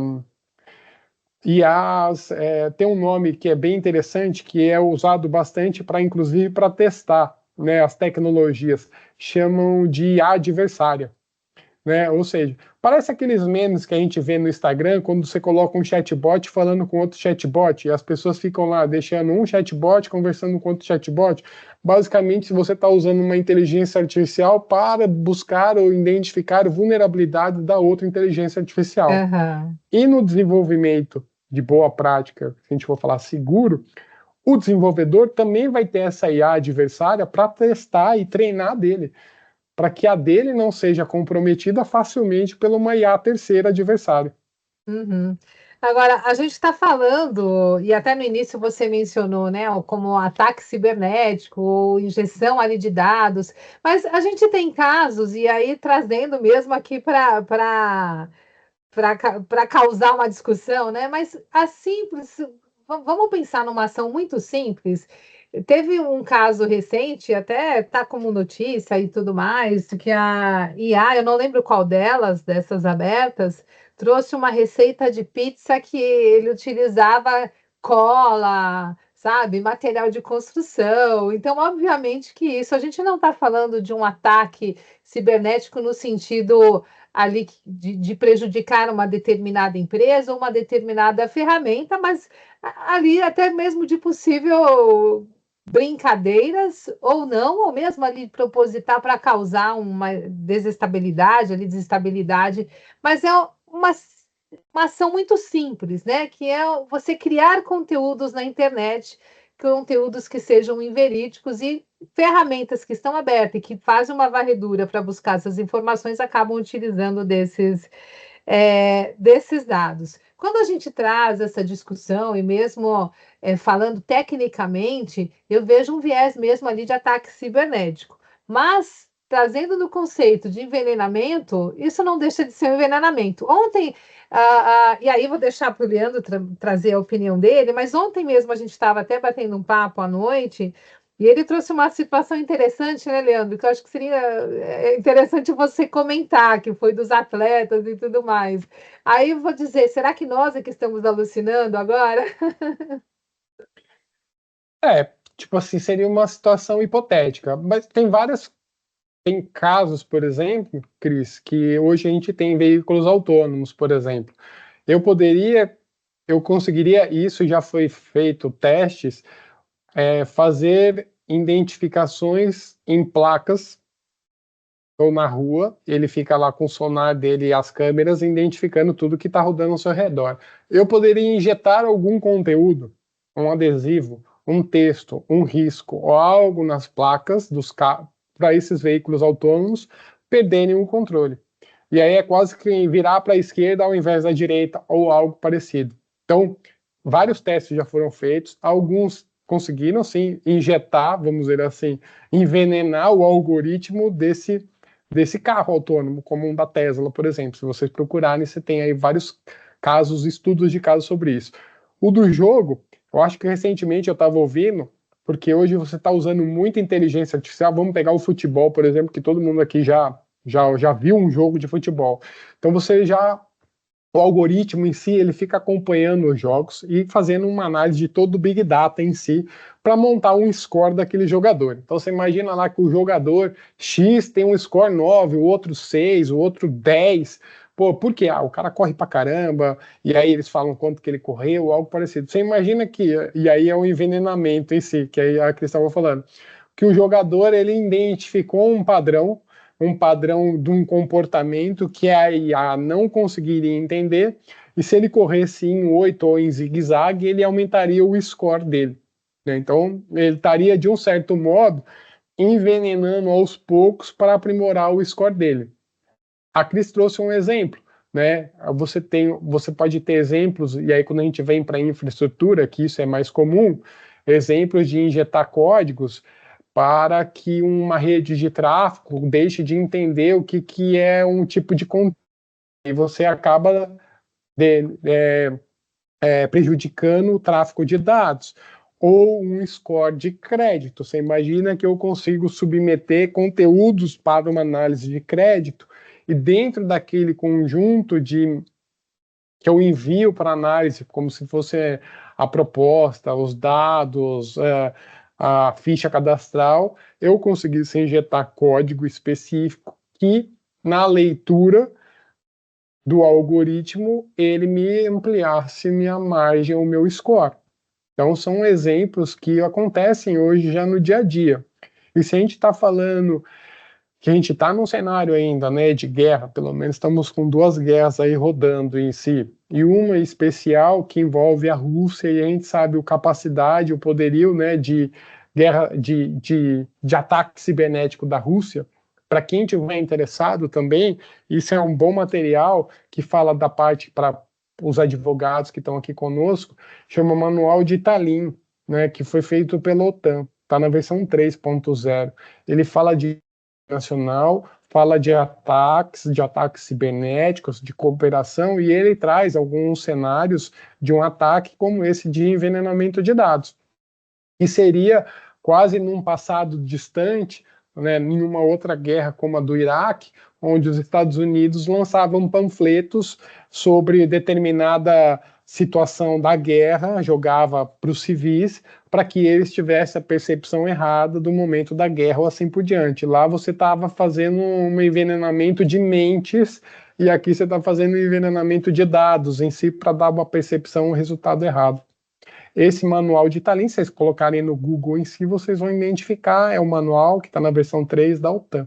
IAs, tem um nome que é bem interessante, que é usado bastante para, inclusive, para testar, né, as tecnologias, chamam de IA adversária, né? Ou seja, parece aqueles memes que a gente vê no Instagram quando você coloca um chatbot falando com outro chatbot e as pessoas ficam lá deixando um chatbot conversando com outro chatbot. Basicamente, se você está usando uma inteligência artificial para buscar ou identificar vulnerabilidades da outra inteligência artificial. Uhum. E no desenvolvimento de boa prática, se a gente for falar seguro, o desenvolvedor também vai ter essa IA adversária para testar e treinar dele, para que a dele não seja comprometida facilmente pela uma IA terceira adversária. Uhum. Agora, a gente está falando, e até no início você mencionou, né, como ataque cibernético ou injeção ali de dados, mas a gente tem casos, e aí trazendo mesmo aqui para causar uma discussão, né? Mas a simples, vamos pensar numa ação muito simples. Teve um caso recente, até tá como notícia e tudo mais, que a IA, eu não lembro qual delas, dessas abertas, trouxe uma receita de pizza que ele utilizava cola, sabe, material de construção. Então, obviamente que isso, a gente não está falando de um ataque cibernético no sentido ali de prejudicar uma determinada empresa ou uma determinada ferramenta, mas ali até mesmo de possível brincadeiras ou não, ou mesmo ali propositar para causar uma desestabilidade, ali desestabilidade, mas é uma ação muito simples, né? Que é você criar conteúdos na internet, conteúdos que sejam inverídicos e ferramentas que estão abertas e que fazem uma varredura para buscar essas informações acabam utilizando desses dados. Quando a gente traz essa discussão, e mesmo falando tecnicamente, eu vejo um viés mesmo ali de ataque cibernético. Mas, trazendo no conceito de envenenamento, isso não deixa de ser um envenenamento. Ontem, e aí vou deixar para o Leandro trazer a opinião dele, mas ontem mesmo a gente estava até batendo um papo à noite, e ele trouxe uma situação interessante, né, Leandro? Que eu acho que seria interessante você comentar, que foi dos atletas e tudo mais. Aí eu vou dizer, será que nós é que estamos alucinando agora? Tipo assim, seria uma situação hipotética, mas tem casos, por exemplo, Cris, que hoje a gente tem veículos autônomos, por exemplo. Eu conseguiria, isso já foi feito testes, fazer identificações em placas ou na rua, ele fica lá com o sonar dele e as câmeras identificando tudo que está rodando ao seu redor. Eu poderia injetar algum conteúdo, um adesivo, um texto, um risco ou algo nas placas dos carros para esses veículos autônomos perderem o controle. E aí é quase que virar para a esquerda ao invés da direita ou algo parecido. Então, vários testes já foram feitos, alguns conseguiram sim injetar, vamos dizer assim, envenenar o algoritmo desse carro autônomo, como um da Tesla, por exemplo. Se vocês procurarem, você tem aí vários casos, estudos de casos sobre isso. O do jogo, eu acho que recentemente eu estava ouvindo, porque hoje você está usando muita inteligência artificial. Vamos pegar o futebol, por exemplo, que todo mundo aqui já viu um jogo de futebol. Então o algoritmo em si, ele fica acompanhando os jogos e fazendo uma análise de todo o Big Data em si para montar um score daquele jogador. Então você imagina lá que o jogador X tem um score 9, o outro 6, o outro 10, Pô, por quê? O cara corre pra caramba, e aí eles falam quanto que ele correu, algo parecido. Você imagina que, e aí é o envenenamento em si, que aí a Cris estava falando, que o jogador, ele identificou um padrão de um comportamento que a IA não conseguiria entender, e se ele corresse em 8 ou em zigue-zague, ele aumentaria o score dele, né? Então, ele estaria, de um certo modo, envenenando aos poucos para aprimorar o score dele. A Cris trouxe um exemplo, né? Você pode ter exemplos, e aí quando a gente vem para a infraestrutura, que isso é mais comum, exemplos de injetar códigos para que uma rede de tráfego deixe de entender o que é um tipo de conteúdo, e você acaba prejudicando o tráfego de dados. Ou um score de crédito. Você imagina que eu consigo submeter conteúdos para uma análise de crédito, e dentro daquele conjunto que eu envio para análise, como se fosse a proposta, os dados, a ficha cadastral, eu conseguisse injetar código específico que, na leitura do algoritmo, ele me ampliasse minha margem, o meu score. Então, são exemplos que acontecem hoje já no dia a dia. E se a gente está falando que a gente está num cenário ainda, né, de guerra, pelo menos estamos com 2 guerras aí rodando em si, e uma especial que envolve a Rússia, e a gente sabe a capacidade, o poderio, né, de guerra, de ataque cibernético da Rússia. Para quem estiver interessado também, isso é um bom material que fala da parte para os advogados que estão aqui conosco, chama Manual de Tallinn, né, que foi feito pela OTAN, está na versão 3.0. Ele fala de nacional, fala de ataques cibernéticos, de cooperação, e ele traz alguns cenários de um ataque como esse de envenenamento de dados, que seria quase num passado distante, né, em uma outra guerra como a do Iraque, onde os Estados Unidos lançavam panfletos sobre determinada situação da guerra, jogava para os civis, para que eles tivessem a percepção errada do momento da guerra ou assim por diante. Lá você estava fazendo um envenenamento de mentes, e aqui você está fazendo um envenenamento de dados em si para dar uma percepção, um resultado errado. Esse manual de Tallinn, se vocês colocarem no Google em si, vocês vão identificar, é o manual que está na versão 3 da OTAN.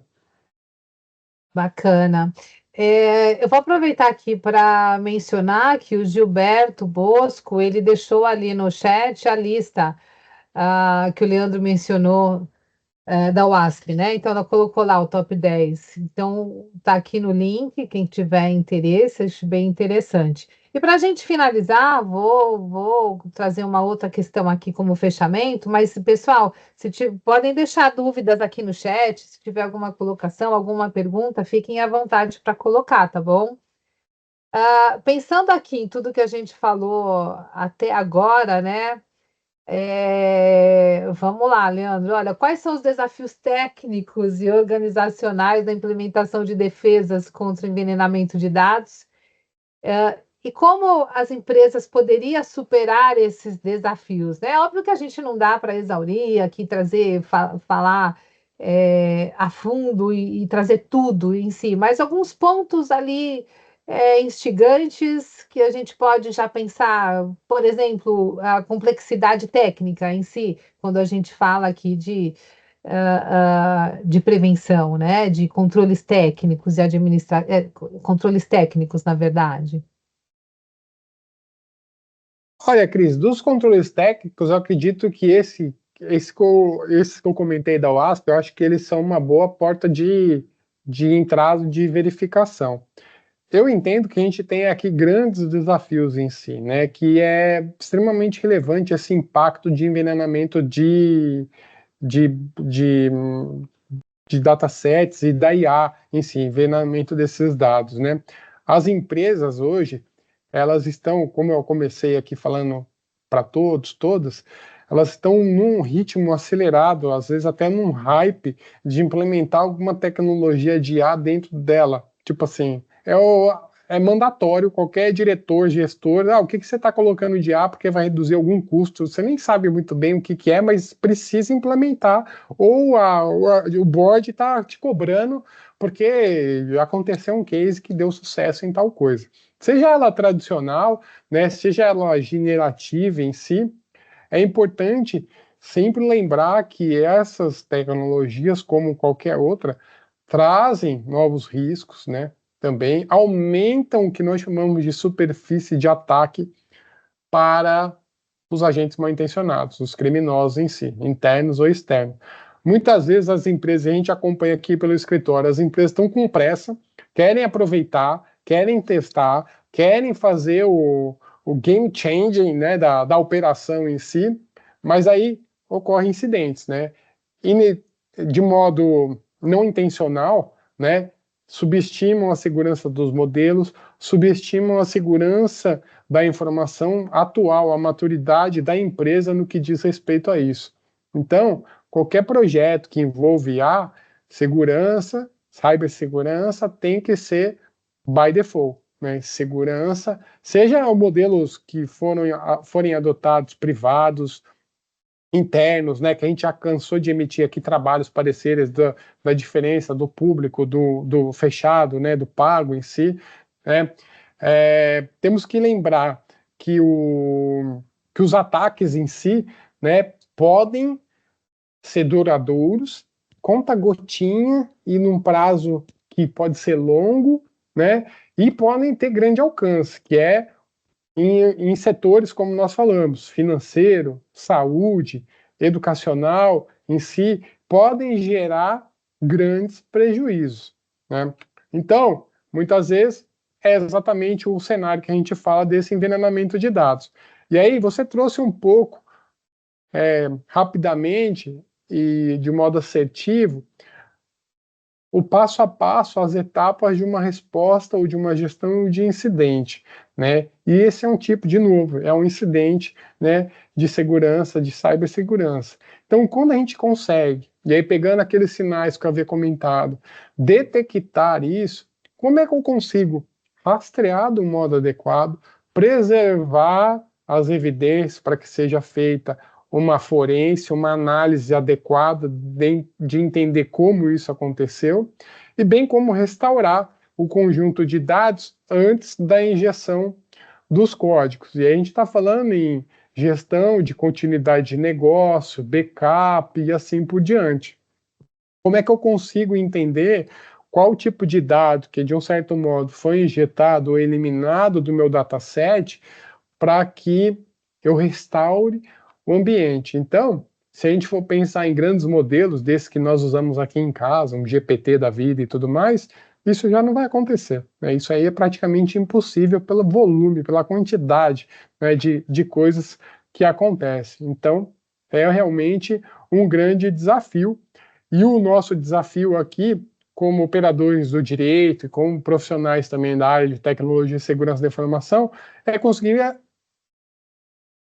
Bacana. Eu vou aproveitar aqui para mencionar que o Gilberto Bosco, ele deixou ali no chat a lista que o Leandro mencionou da UASP, né? Então, ela colocou lá o top 10. Então, tá aqui no link, quem tiver interesse, acho bem interessante. E para a gente finalizar, vou trazer uma outra questão aqui como fechamento, mas, pessoal, podem deixar dúvidas aqui no chat, se tiver alguma colocação, alguma pergunta, fiquem à vontade para colocar, tá bom? Pensando aqui em tudo que a gente falou até agora, né? Vamos lá, Leandro. Olha, quais são os desafios técnicos e organizacionais da implementação de defesas contra o envenenamento de dados? E como as empresas poderiam superar esses desafios, né? Óbvio que a gente não dá para exaurir aqui, falar a fundo e trazer tudo em si, mas alguns pontos ali instigantes que a gente pode já pensar, por exemplo, a complexidade técnica em si, quando a gente fala aqui de prevenção, né? De controles técnicos e controles técnicos, na verdade. Olha, Cris, dos controles técnicos, eu acredito que esse que eu comentei da UASP, eu acho que eles são uma boa porta de entrada de verificação. Eu entendo que a gente tem aqui grandes desafios em si, né? Que é extremamente relevante esse impacto de envenenamento de, de, de datasets e da IA em si, envenenamento desses dados, né? As empresas hoje, elas estão, como eu comecei aqui falando para todas, elas estão num ritmo acelerado, às vezes até num hype de implementar alguma tecnologia de IA dentro dela. Tipo assim, é mandatório, qualquer diretor, gestor, o que você está colocando de IA porque vai reduzir algum custo, você nem sabe muito bem o que é, mas precisa implementar, ou o board está te cobrando porque aconteceu um case que deu sucesso em tal coisa. Seja ela tradicional, né, seja ela generativa em si, é importante sempre lembrar que essas tecnologias, como qualquer outra, trazem novos riscos, né? Também aumentam o que nós chamamos de superfície de ataque para os agentes mal intencionados, os criminosos em si, internos ou externos. Muitas vezes as empresas, a gente acompanha aqui pelo escritório, as empresas estão com pressa, querem aproveitar, querem testar, querem fazer o game changing, né, da operação em si, mas aí ocorrem incidentes, né? E de modo não intencional, né, subestimam a segurança dos modelos, subestimam a segurança da informação atual, a maturidade da empresa no que diz respeito a isso. Então, qualquer projeto que envolve a segurança, cibersegurança, tem que ser by default, né? Segurança, seja modelos que forem adotados privados, internos, né, que a gente já cansou de emitir aqui trabalhos pareceres da diferença do público, do fechado, né, do pago em si, né, temos que lembrar que, que os ataques em si, né, podem ser duradouros, conta-gotinha e num prazo que pode ser longo, né, e podem ter grande alcance, que é em setores como nós falamos, financeiro, saúde, educacional, em si, podem gerar grandes prejuízos, né? Então, muitas vezes, é exatamente o cenário que a gente fala desse envenenamento de dados. E aí, você trouxe um pouco, rapidamente e de modo assertivo, o passo a passo, as etapas de uma resposta ou de uma gestão de incidente, né? E esse é um tipo, de novo, é um incidente, né, de segurança, de cibersegurança. Então, quando a gente consegue, e aí pegando aqueles sinais que eu havia comentado, detectar isso, como é que eu consigo rastrear do modo adequado, preservar as evidências para que seja feita uma forense, uma análise adequada de entender como isso aconteceu, e bem como restaurar o conjunto de dados antes da injeção dos códigos. E aí a gente está falando em gestão de continuidade de negócio, backup e assim por diante. Como é que eu consigo entender qual tipo de dado que, de um certo modo, foi injetado ou eliminado do meu dataset para que eu restaure o ambiente? Então, se a gente for pensar em grandes modelos desses que nós usamos aqui em casa, um GPT da vida e tudo mais, isso já não vai acontecer, né? Isso aí é praticamente impossível pelo volume, pela quantidade, né, de coisas que acontecem. Então, é realmente um grande desafio. E o nosso desafio aqui, como operadores do direito e como profissionais também da área de tecnologia e segurança da informação, é conseguir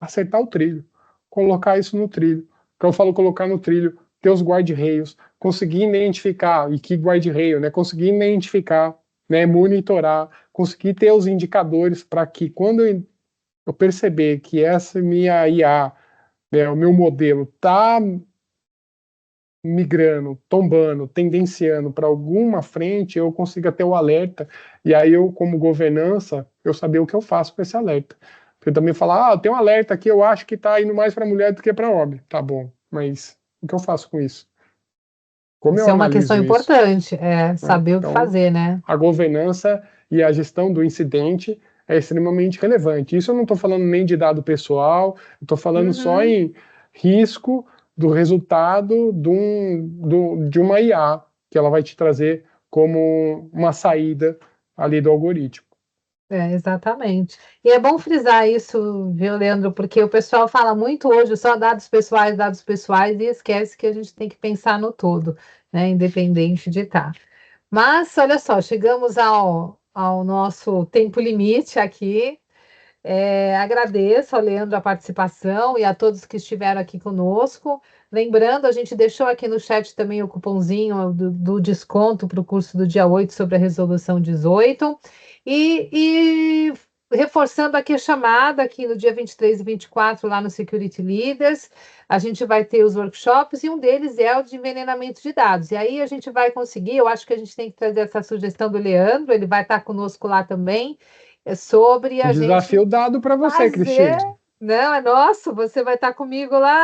acertar o trilho, colocar isso no trilho. Então eu falo colocar no trilho, ter os guarda-reios, conseguir identificar, e que guarda-reio, né? Conseguir identificar, né? Monitorar, conseguir ter os indicadores para que quando eu perceber que essa minha IA, né, o meu modelo está migrando, tombando, tendenciando para alguma frente, eu consiga ter o alerta, e aí eu, como governança, eu saber o que eu faço com esse alerta. Porque também falar, tem um alerta aqui, eu acho que está indo mais para mulher do que para homem. Tá bom, mas o que eu faço com isso? Como eu Isso é uma questão analiso isso? importante, Né? saber o que Então, fazer, né? a governança e a gestão do incidente é extremamente relevante. Isso eu não estou falando nem de dado pessoal, estou falando só Uhum. em risco do resultado de uma IA, que ela vai te trazer como uma saída ali do algoritmo. Exatamente. E é bom frisar isso, viu, Leandro? Porque o pessoal fala muito hoje só dados pessoais, e esquece que a gente tem que pensar no todo, né? Independente de estar. Mas, olha só, chegamos ao nosso tempo limite aqui. Agradeço ao Leandro a participação e a todos que estiveram aqui conosco. Lembrando, a gente deixou aqui no chat também o cupomzinho do desconto para o curso do dia 8 sobre a resolução 18. E reforçando aqui a chamada, aqui no dia 23 e 24, lá no Security Leaders, a gente vai ter os workshops, e um deles é o de envenenamento de dados. E aí a gente vai conseguir, eu acho que a gente tem que trazer essa sugestão do Leandro, ele vai estar conosco lá também, sobre a gente Desafio dado para você, fazer. Cristina. Não, é nosso, você vai estar comigo lá.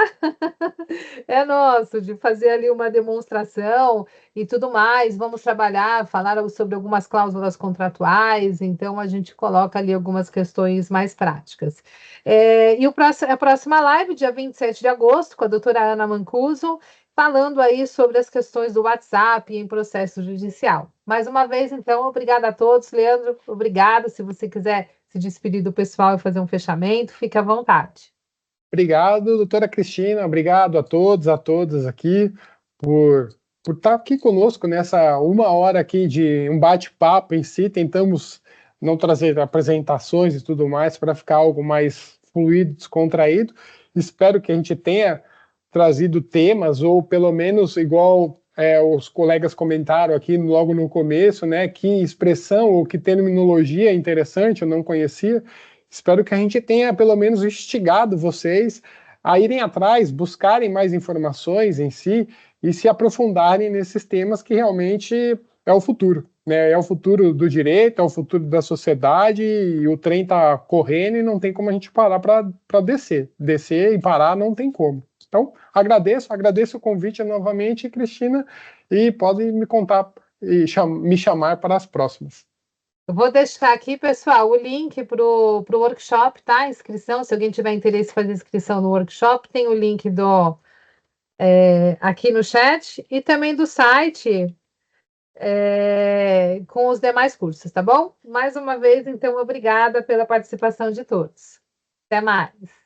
É nosso, de fazer ali uma demonstração e tudo mais. Vamos trabalhar, falar sobre algumas cláusulas contratuais, então a gente coloca ali algumas questões mais práticas. E a próxima live, dia 27 de agosto, com a doutora Ana Mancuso, falando aí sobre as questões do WhatsApp em processo judicial. Mais uma vez, então, obrigada a todos. Leandro, obrigado. Se você quiser se despedir do pessoal e fazer um fechamento, fique à vontade. Obrigado, doutora Cristina. Obrigado a todos, a todas aqui por estar aqui conosco nessa 1 hora aqui de um bate-papo em si. Tentamos não trazer apresentações e tudo mais para ficar algo mais fluido, descontraído. Espero que a gente tenha trazido temas, ou pelo menos igual os colegas comentaram aqui logo no começo, né? Que expressão ou que terminologia interessante eu não conhecia. Espero que a gente tenha pelo menos instigado vocês a irem atrás, buscarem mais informações em si e se aprofundarem nesses temas que realmente é o futuro, né? É o futuro do direito, é o futuro da sociedade, e o trem está correndo e não tem como a gente parar para descer. Descer e parar não tem como. Então, agradeço o convite novamente, Cristina, e pode me contar e me chamar para as próximas. Eu vou deixar aqui, pessoal, o link para o workshop, tá? Inscrição, se alguém tiver interesse em fazer inscrição no workshop, tem o link aqui no chat e também do site com os demais cursos, tá bom? Mais uma vez, então, obrigada pela participação de todos. Até mais.